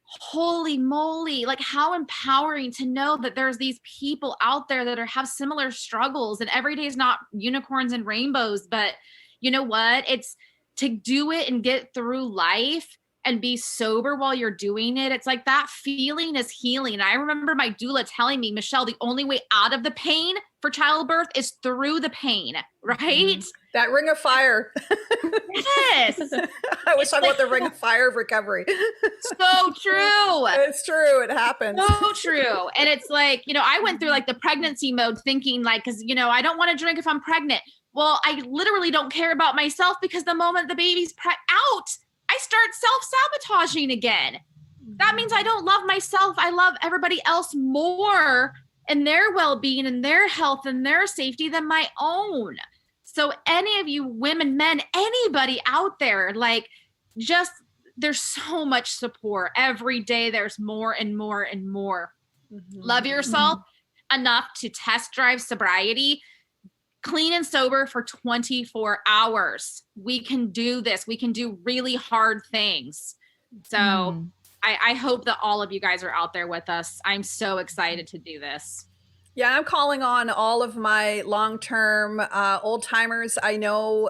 Speaker 3: holy moly, like how empowering to know that there's these people out there that have similar struggles, and every day is not unicorns and rainbows, but you know what? It's to do it and get through life and be sober while you're doing it. It's like that feeling is healing. And I remember my doula telling me, Michelle, the only way out of the pain for childbirth is through the pain, right?
Speaker 2: Mm-hmm. That ring of fire.
Speaker 3: Yes.
Speaker 2: I was talking about the ring of fire of recovery.
Speaker 3: So true.
Speaker 2: It's true. It happens.
Speaker 3: So true. And it's like, I went through like the pregnancy mode thinking like, cause I don't want to drink if I'm pregnant. Well, I literally don't care about myself because the moment the baby's out, I start self-sabotaging again. That means I don't love myself. I love everybody else more and their well-being and their health and their safety than my own. So any of you women, men, anybody out there, like just there's so much support every day. There's more and more and more. Mm-hmm. Love yourself enough to test drive sobriety, clean and sober for 24 hours. We can do this. We can do really hard things. So I hope that all of you guys are out there with us. I'm so excited to do this.
Speaker 2: Yeah, I'm calling on all of my long-term old timers. I know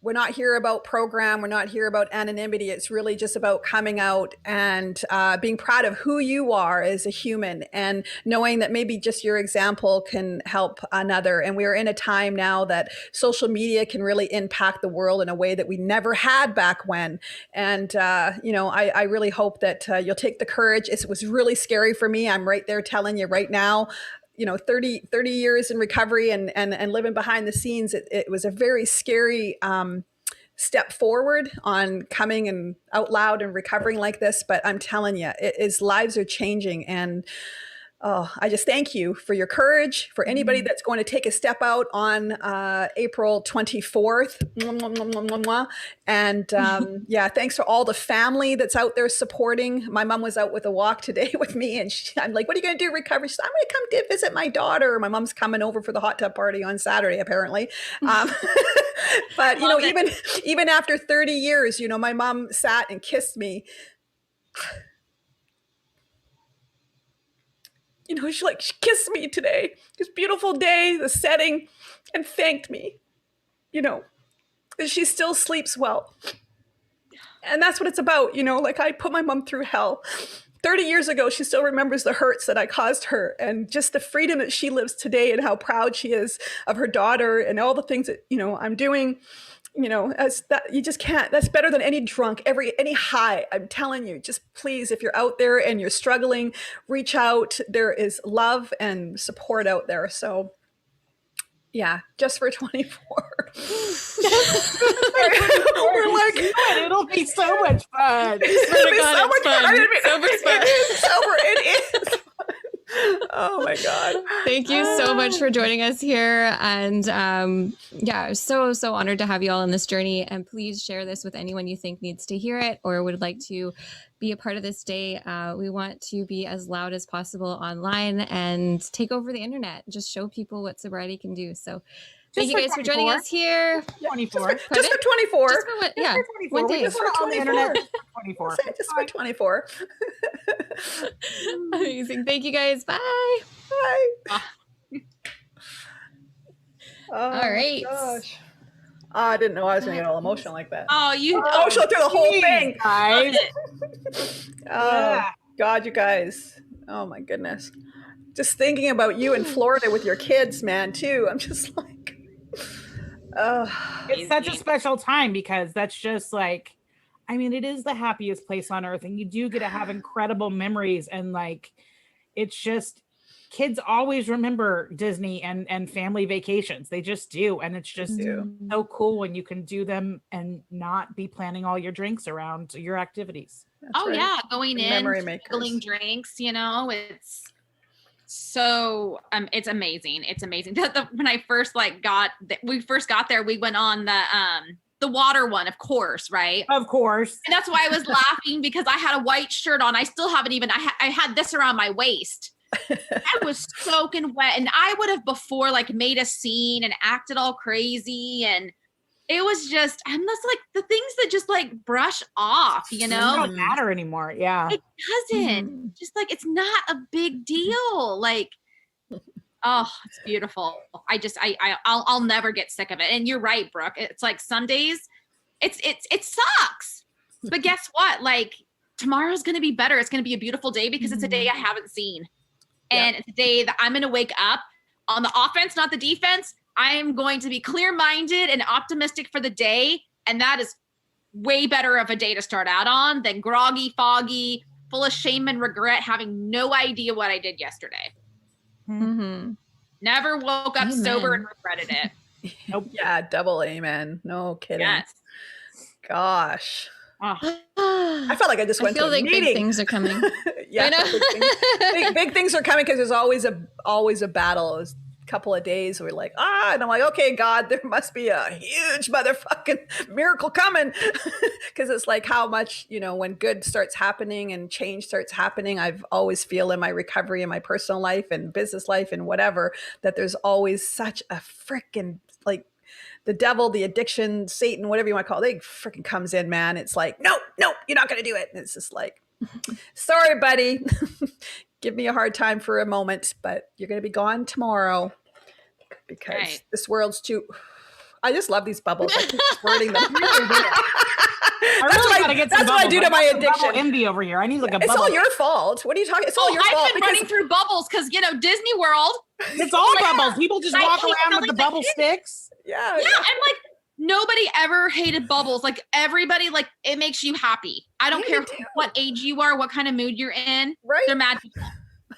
Speaker 2: we're not here about program. We're not here about anonymity. It's really just about coming out and being proud of who you are as a human and knowing that maybe just your example can help another. And we're in a time now that social media can really impact the world in a way that we never had back when. And, I really hope that you'll take the courage. It was really scary for me. I'm right there telling you right now. 30 years in recovery and living behind the scenes, it was a very scary step forward on coming and out loud and recovering like this. But I'm telling you, lives are changing. And I just thank you for your courage, for anybody that's going to take a step out on April 24th. And thanks for all the family that's out there supporting. My mom was out with a walk today with me, and I'm like, what are you going to do, recover? She said, I'm going to come visit my daughter. My mom's coming over for the hot tub party on Saturday, apparently. But, even after 30 years, my mom sat and kissed me. She kissed me today, this beautiful day, the setting, and thanked me, that she still sleeps well. And that's what it's about. I put my mom through hell. 30 years ago, she still remembers the hurts that I caused her and just the freedom that she lives today and how proud she is of her daughter and all the things that, I'm doing. As that, you just can't, that's better than any drunk, any high. I'm telling you, just please, if you're out there and you're struggling, reach out. There is love and support out there. So yeah, just for 24. We're like,
Speaker 4: it'll be so much fun.
Speaker 2: It'll be so much fun. It is. Oh my God.
Speaker 1: Thank you so much for joining us here. And so honored to have you all on this journey. And please share this with anyone you think needs to hear it or would like to be a part of this day. We want to be as loud as possible online and take over the internet. Just show people what sobriety can do. So thank you guys for joining us here.
Speaker 4: 24.
Speaker 2: Just for 24.
Speaker 1: Just for
Speaker 4: yeah, 24. One day.
Speaker 2: Just for 24.
Speaker 4: On the internet, just for 24.
Speaker 2: Just for 24.
Speaker 1: Amazing. Thank you guys. Bye.
Speaker 2: Bye.
Speaker 1: All right.
Speaker 2: Gosh. I didn't know I was going to get all emotional like that.
Speaker 3: Oh, you
Speaker 2: emotional through the whole thing.
Speaker 4: Guys.
Speaker 2: God, you guys. Oh my goodness. Just thinking about you in Florida with your kids, man, too. I'm just like,
Speaker 4: it's such a special time because that's just like, it is the happiest place on earth, and you do get to have incredible memories. And it's just, kids always remember Disney and family vacations. They just do. And it's just so cool when you can do them and not be planning all your drinks around your activities.
Speaker 3: That's right. Yeah. Going in, filling drinks, it's so, it's amazing. It's amazing. When I first we first got there, we went on the water one, of course, right?
Speaker 4: Of course.
Speaker 3: And that's why I was laughing because I had a white shirt on. I still haven't even, I had this around my waist. I was soaking wet, and I would have before made a scene and acted all crazy. And it was just, I'm just like the things that just like brush off,
Speaker 4: It don't matter anymore. Yeah.
Speaker 3: It doesn't. Just like, it's not a big deal. Like, oh, it's beautiful. I'll never get sick of it. And you're right, Brooke. It's like some days it sucks. But guess what? Like tomorrow's going to be better. It's going to be a beautiful day because it's a day I haven't seen. And it's a day that I'm going to wake up on the offense, not the defense. I am going to be clear-minded and optimistic for the day. And that is way better of a day to start out on than groggy, foggy, full of shame and regret, having no idea what I did yesterday.
Speaker 1: Mm-hmm.
Speaker 3: Never woke up sober and regretted it.
Speaker 2: Nope. Yeah, double amen. No kidding.
Speaker 3: Yes.
Speaker 2: Gosh.
Speaker 3: Oh.
Speaker 2: I felt like I just went to a meeting.
Speaker 1: Big things are coming.
Speaker 2: Yeah, big things are coming because there's always a battle. It was a couple of days we're like, and I'm like, okay, God, there must be a huge motherfucking miracle coming. Because it's like how much, when good starts happening and change starts happening, I've always feel in my recovery in my personal life and business life and whatever, that there's always such a freaking like the devil, the addiction, Satan, whatever you want to call it, they freaking comes in, man. It's like, no, you're not going to do it. And it's just like, sorry, buddy. Give me a hard time for a moment, but you're going to be gone tomorrow because this world's too. I just love these bubbles. I keep squirting them. That's what I do to my addiction.
Speaker 4: Envy over here. I need like a
Speaker 2: It's
Speaker 4: bubble.
Speaker 2: all your fault. What are you talking? It's all your fault.
Speaker 3: I've been running through bubbles because Disney World.
Speaker 4: It's all bubbles. People just walk around with the bubble sticks.
Speaker 2: Yeah.
Speaker 3: And like nobody ever hated bubbles. Like everybody, like it makes you happy. I don't care what age you are, what kind of mood you're in.
Speaker 2: Right.
Speaker 3: They're magical.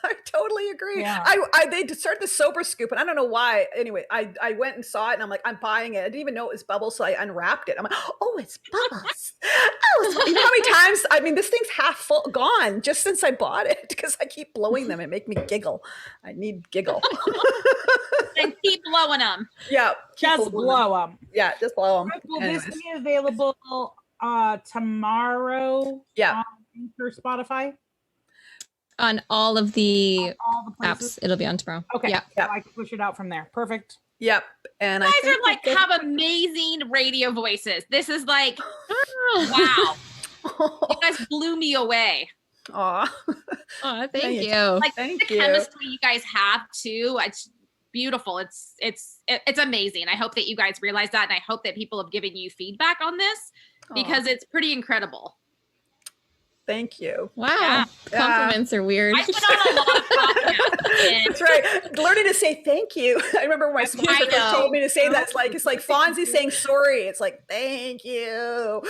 Speaker 2: I totally agree.
Speaker 4: Yeah.
Speaker 2: They started the sober scoop, and I don't know why. Anyway, I went and saw it, and I'm like, I'm buying it. I didn't even know it was bubbles, so I unwrapped it. I'm like, oh, it's bubbles. You know how many times? I mean, this thing's half full, gone just since I bought it because I keep blowing them. It make me giggle. I need giggle.
Speaker 3: And keep blowing them.
Speaker 2: Yeah,
Speaker 4: Just blow them.
Speaker 2: Yeah, just blow them.
Speaker 4: Will this be available tomorrow?
Speaker 2: Yeah.
Speaker 4: For Spotify.
Speaker 1: On all of the apps, it'll be on tomorrow.
Speaker 4: Okay.
Speaker 1: Yeah.
Speaker 4: So I can push it out from there. Perfect.
Speaker 2: Yep. And
Speaker 3: You guys are like have amazing radio voices. This is like, wow. You guys blew me away.
Speaker 2: Aw.
Speaker 1: Oh, thank you.
Speaker 3: Like
Speaker 2: Thank
Speaker 3: the
Speaker 2: you.
Speaker 3: chemistry you guys have too. It's beautiful. It's amazing. I hope that you guys realize that, and I hope that people have given you feedback on this because it's pretty incredible.
Speaker 2: Thank you.
Speaker 1: Wow.
Speaker 2: Yeah.
Speaker 1: Compliments are weird.
Speaker 3: I've been on a lot of podcasts.
Speaker 2: That's right. Learning to say thank you. I remember when my sponsor first told me to say that. It's like Fonzie saying sorry. It's like, thank you.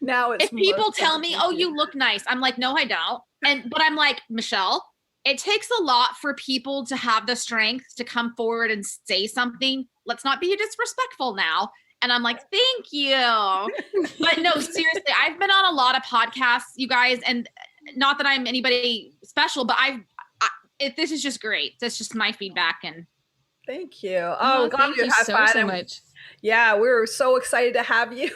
Speaker 2: Now it's
Speaker 3: if people tell me, oh, you look nice, I'm like, no, I don't. But I'm like, Michelle, it takes a lot for people to have the strength to come forward and say something. Let's not be disrespectful now. And I'm like, thank you. But no, seriously, I've been on a lot of podcasts, you guys, and not that I'm anybody special, but this is just great. That's just my feedback. And
Speaker 2: thank you. Oh, God,
Speaker 1: thank you so much.
Speaker 2: Yeah, we're so excited to have you.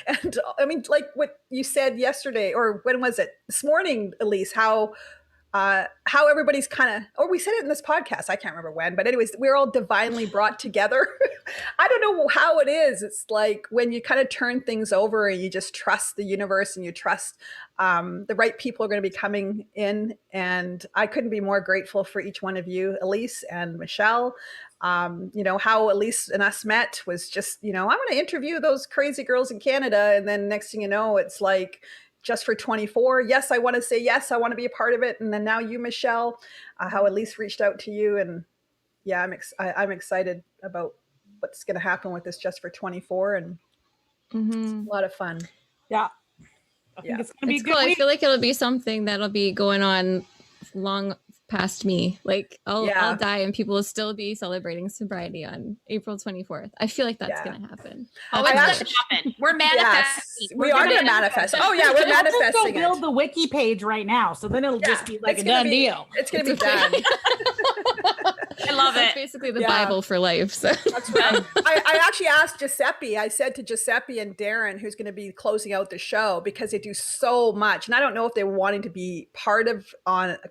Speaker 2: And I mean, like what you said yesterday, or when was it? This morning, Elise, how everybody's kind of, or we said it in this podcast, I can't remember when, but anyways, we're all divinely brought together. I don't know how it is. It's like when you kind of turn things over and you just trust the universe and you trust the right people are going to be coming in. And I couldn't be more grateful for each one of you, Elise and Michelle. How Elise and us met was just, I'm going to interview those crazy girls in Canada. And then next thing you know, it's like, just for 24. Yes, I want to say yes. I want to be a part of it. And then now you, Michelle, how Elise reached out to you. And yeah, I'm excited about what's going to happen with this just for 24. And it's a lot of fun.
Speaker 4: Yeah. I think it's going to be
Speaker 1: It's
Speaker 4: a good
Speaker 1: cool.
Speaker 4: week.
Speaker 1: I feel like it'll be something that'll be going on long past me. Like I'll die and people will still be celebrating sobriety on April 24th. I feel like that's going to happen.
Speaker 3: it's going to happen. We're manifesting.
Speaker 2: Yes, we are going to manifest. Oh yeah, we're manifesting.
Speaker 4: Go build the wiki page right now, so then it'll just be like a done deal.
Speaker 2: It's going to be done.
Speaker 3: I love it.
Speaker 1: basically the
Speaker 2: Yeah.
Speaker 1: Bible for life. So
Speaker 2: That's right. I actually asked Giuseppe, I said to Giuseppe and Darren, who's going to be closing out the show, because they do so much. And I don't know if they were wanting to be part of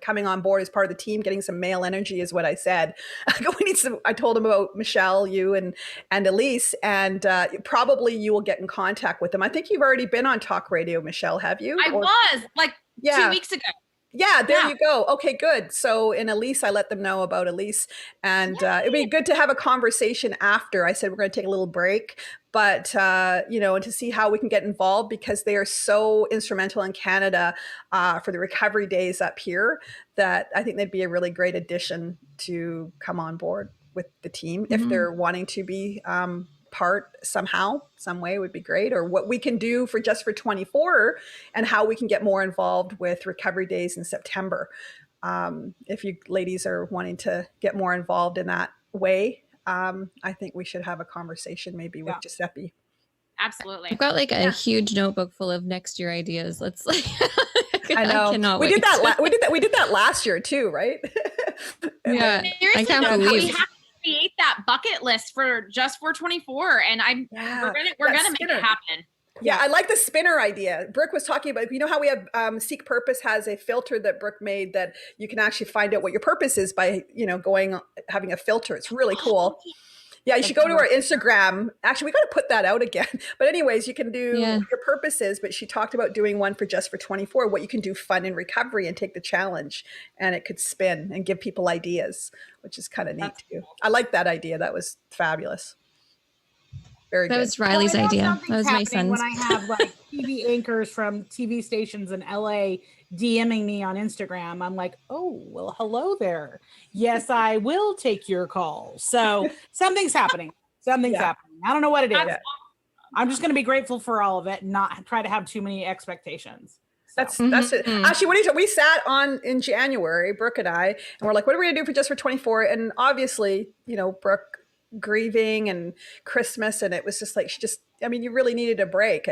Speaker 2: coming on board as part of the team, getting some male energy is what I said. We need some, I told them about Michelle, you and Elise, and probably you will get in contact with them. I think you've already been on talk radio, Michelle, have you?
Speaker 3: I was like 2 weeks ago.
Speaker 2: Yeah, there you go. Okay, good. So in Elise, I let them know about Elise, and it'd be good to have a conversation after. I said we're going to take a little break, but and to see how we can get involved, because they are so instrumental in Canada for the recovery days up here, that I think they'd be a really great addition to come on board with the team if they're wanting to be part somehow, some way would be great, or what we can do for just for 24 and how we can get more involved with recovery days in September. If you ladies are wanting to get more involved in that way, I think we should have a conversation maybe with Giuseppe.
Speaker 3: Absolutely.
Speaker 1: I've got like a huge notebook full of next year ideas. Let's like,
Speaker 2: I know.
Speaker 1: I cannot
Speaker 2: we
Speaker 1: wait.
Speaker 2: did that. We did that last year too, right?
Speaker 1: Yeah,
Speaker 3: Seriously,
Speaker 1: I can't
Speaker 3: though,
Speaker 1: believe.
Speaker 3: we have to create that bucket list for just for 24, and we're gonna make it happen.
Speaker 2: Yeah, I like the spinner idea. Brooke was talking about, how we have Seek Purpose has a filter that Brooke made that you can actually find out what your purpose is by, having a filter. It's really cool. Yeah, you should go to our Instagram. Actually, we got to put that out again. But anyways, you can do your purposes, but she talked about doing one for just for 24, what you can do fun in recovery and take the challenge, and it could spin and give people ideas, which is kind of neat too. I like that idea. That was fabulous. Very good.
Speaker 1: That was Riley's idea. That was my son's.
Speaker 4: When I have like TV anchors from TV stations in LA DMing me on Instagram, I'm like, oh, well, hello there. Yes, I will take your call. So something's happening. Something's happening. I don't know what it is. I'm just going to be grateful for all of it and not try to have too many expectations. So.
Speaker 2: That's it. Actually, we sat on in January, Brooke and I, and we're like, what are we going to do for just for 24? And obviously, Brooke grieving and Christmas, and it was just like you really needed a break.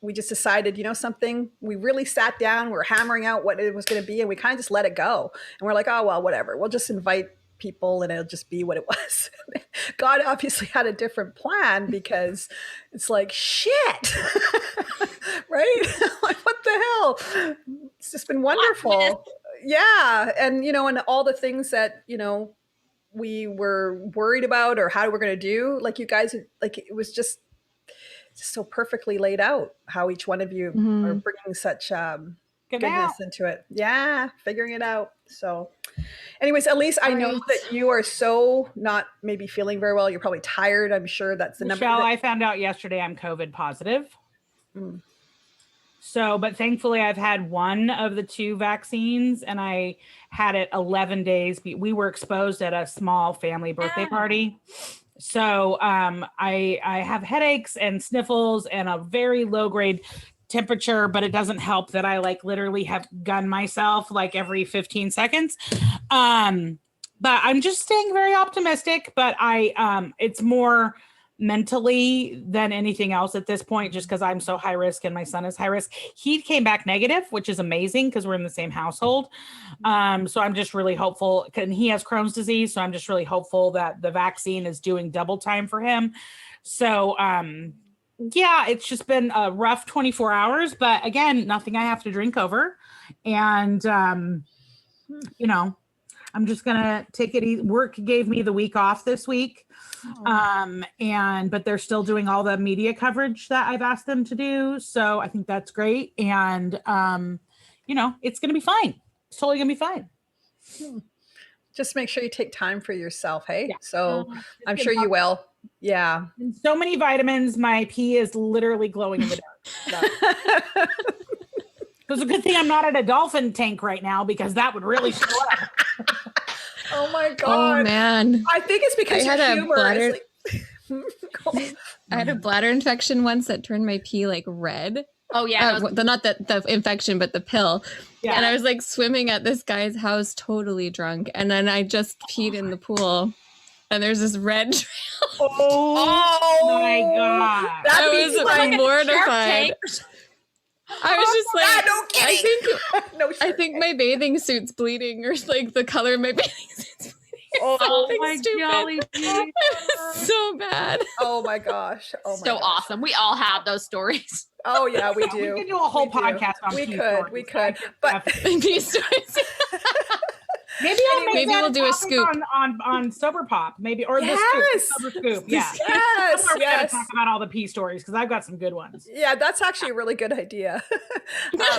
Speaker 2: We just decided, something, we really sat down, we're hammering out what it was going to be, and we kind of just let it go, and we're like, oh well, whatever, we'll just invite people and it'll just be what it was. God obviously had a different plan, because it's like shit. Right? Like, what the hell? It's just been wonderful. Yeah. And and all the things that we were worried about, or how we're going to do, like you guys, like it was just so perfectly laid out how each one of you are bringing such goodness into it. Yeah, figuring it out. So anyways, Elise, I know that you are so not maybe feeling very well. You're probably tired. I'm sure that's the number.
Speaker 4: Michelle, I found out yesterday I'm COVID positive. So, but thankfully I've had one of the 2 vaccines, and I had it 11 days. We were exposed at a small family birthday party. So I have headaches and sniffles and a very low grade temperature, but it doesn't help that I like literally have gunned myself like every 15 seconds. But I'm just staying very optimistic, but it's more mentally than anything else at this point, just because I'm so high risk and my son is high risk. He came back negative, which is amazing because we're in the same household. So I'm just really hopeful, and he has Crohn's disease. So I'm just really hopeful that the vaccine is doing double time for him. So it's just been a rough 24 hours, but again, nothing I have to drink over. And, I'm just going to take it easy. Work gave me the week off this week. But they're still doing all the media coverage that I've asked them to do. So I think that's great. And, it's going to be fine. It's totally going to be fine.
Speaker 2: Just make sure you take time for yourself. Hey, so I'm sure you will. Yeah.
Speaker 4: And so many vitamins. My pee is literally glowing in the dark. So. It's a good thing I'm not at a dolphin tank right now, because that would really show up.
Speaker 2: Oh my God.
Speaker 1: Oh man.
Speaker 2: I think it's because your humor is like...
Speaker 1: I had a bladder infection once that turned my pee like red.
Speaker 3: Oh yeah.
Speaker 1: Not the infection, but the pill.
Speaker 4: Yeah.
Speaker 1: And I was like swimming at this guy's house totally drunk. And then I just peed in the pool. And there's this red trail.
Speaker 2: Oh
Speaker 4: my God.
Speaker 2: That
Speaker 1: was
Speaker 2: like
Speaker 1: mortified. I was just like,
Speaker 2: no kidding.
Speaker 1: I think my bathing suit's bleeding, or like the color of my bathing suit's bleeding. Something
Speaker 3: my
Speaker 1: stupid.
Speaker 3: golly gee.
Speaker 1: So bad.
Speaker 2: Oh my gosh. Oh my
Speaker 3: So
Speaker 2: gosh.
Speaker 3: awesome. We all have those stories.
Speaker 2: Oh yeah, we
Speaker 4: Yeah,
Speaker 2: do.
Speaker 4: we could do a whole
Speaker 2: We do.
Speaker 4: podcast on
Speaker 2: We
Speaker 4: pee
Speaker 2: could,
Speaker 4: stories.
Speaker 2: we could. But
Speaker 1: These stories.
Speaker 4: maybe I'll make
Speaker 1: Maybe
Speaker 4: that
Speaker 1: we'll do a
Speaker 4: topic
Speaker 1: scoop.
Speaker 4: on Sober Pop, maybe, or
Speaker 2: Yes.
Speaker 4: the Sober Scoop. Yeah.
Speaker 2: yes,
Speaker 4: Somewhere we gotta
Speaker 2: yes.
Speaker 4: talk about all the pee stories because I've got some good ones.
Speaker 2: Yeah, that's actually a really good idea.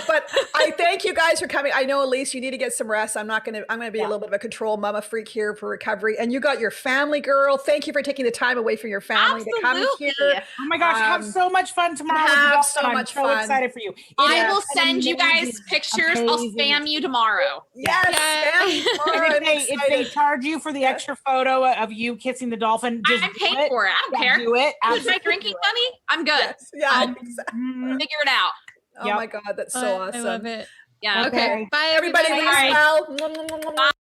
Speaker 2: But I thank you guys for coming. I know, Elise, you need to get some rest. I'm going to be a little bit of a control mama freak here for recovery. And you got your family, girl. Thank you for taking the time away from your family to come
Speaker 3: Absolutely.
Speaker 2: here.
Speaker 4: Oh my gosh, have so much fun tomorrow. with the
Speaker 2: have
Speaker 4: dolphin.
Speaker 2: so
Speaker 4: I'm
Speaker 2: much
Speaker 4: so
Speaker 2: fun.
Speaker 4: excited for you.
Speaker 3: I
Speaker 2: Yeah.
Speaker 3: will send you guys
Speaker 4: Amazing.
Speaker 3: pictures. I'll
Speaker 4: Amazing.
Speaker 3: spam you tomorrow.
Speaker 2: Yes,
Speaker 1: Yay.
Speaker 2: spam tomorrow. I'm
Speaker 4: And if they
Speaker 2: excited.
Speaker 4: charge you for the extra photo of you kissing the dolphin, just
Speaker 3: I'm
Speaker 4: do
Speaker 3: paid
Speaker 4: it.
Speaker 3: for it. I don't
Speaker 4: Yeah,
Speaker 3: care.
Speaker 4: do it.
Speaker 3: With my drinking money, I'm good.
Speaker 2: Yes, yeah,
Speaker 3: I'll
Speaker 2: exactly.
Speaker 3: figure it out.
Speaker 2: Oh my God, that's so awesome.
Speaker 1: I love it.
Speaker 3: Yeah.
Speaker 1: Okay. Bye,
Speaker 2: Everybody,
Speaker 1: everybody.
Speaker 2: rest well.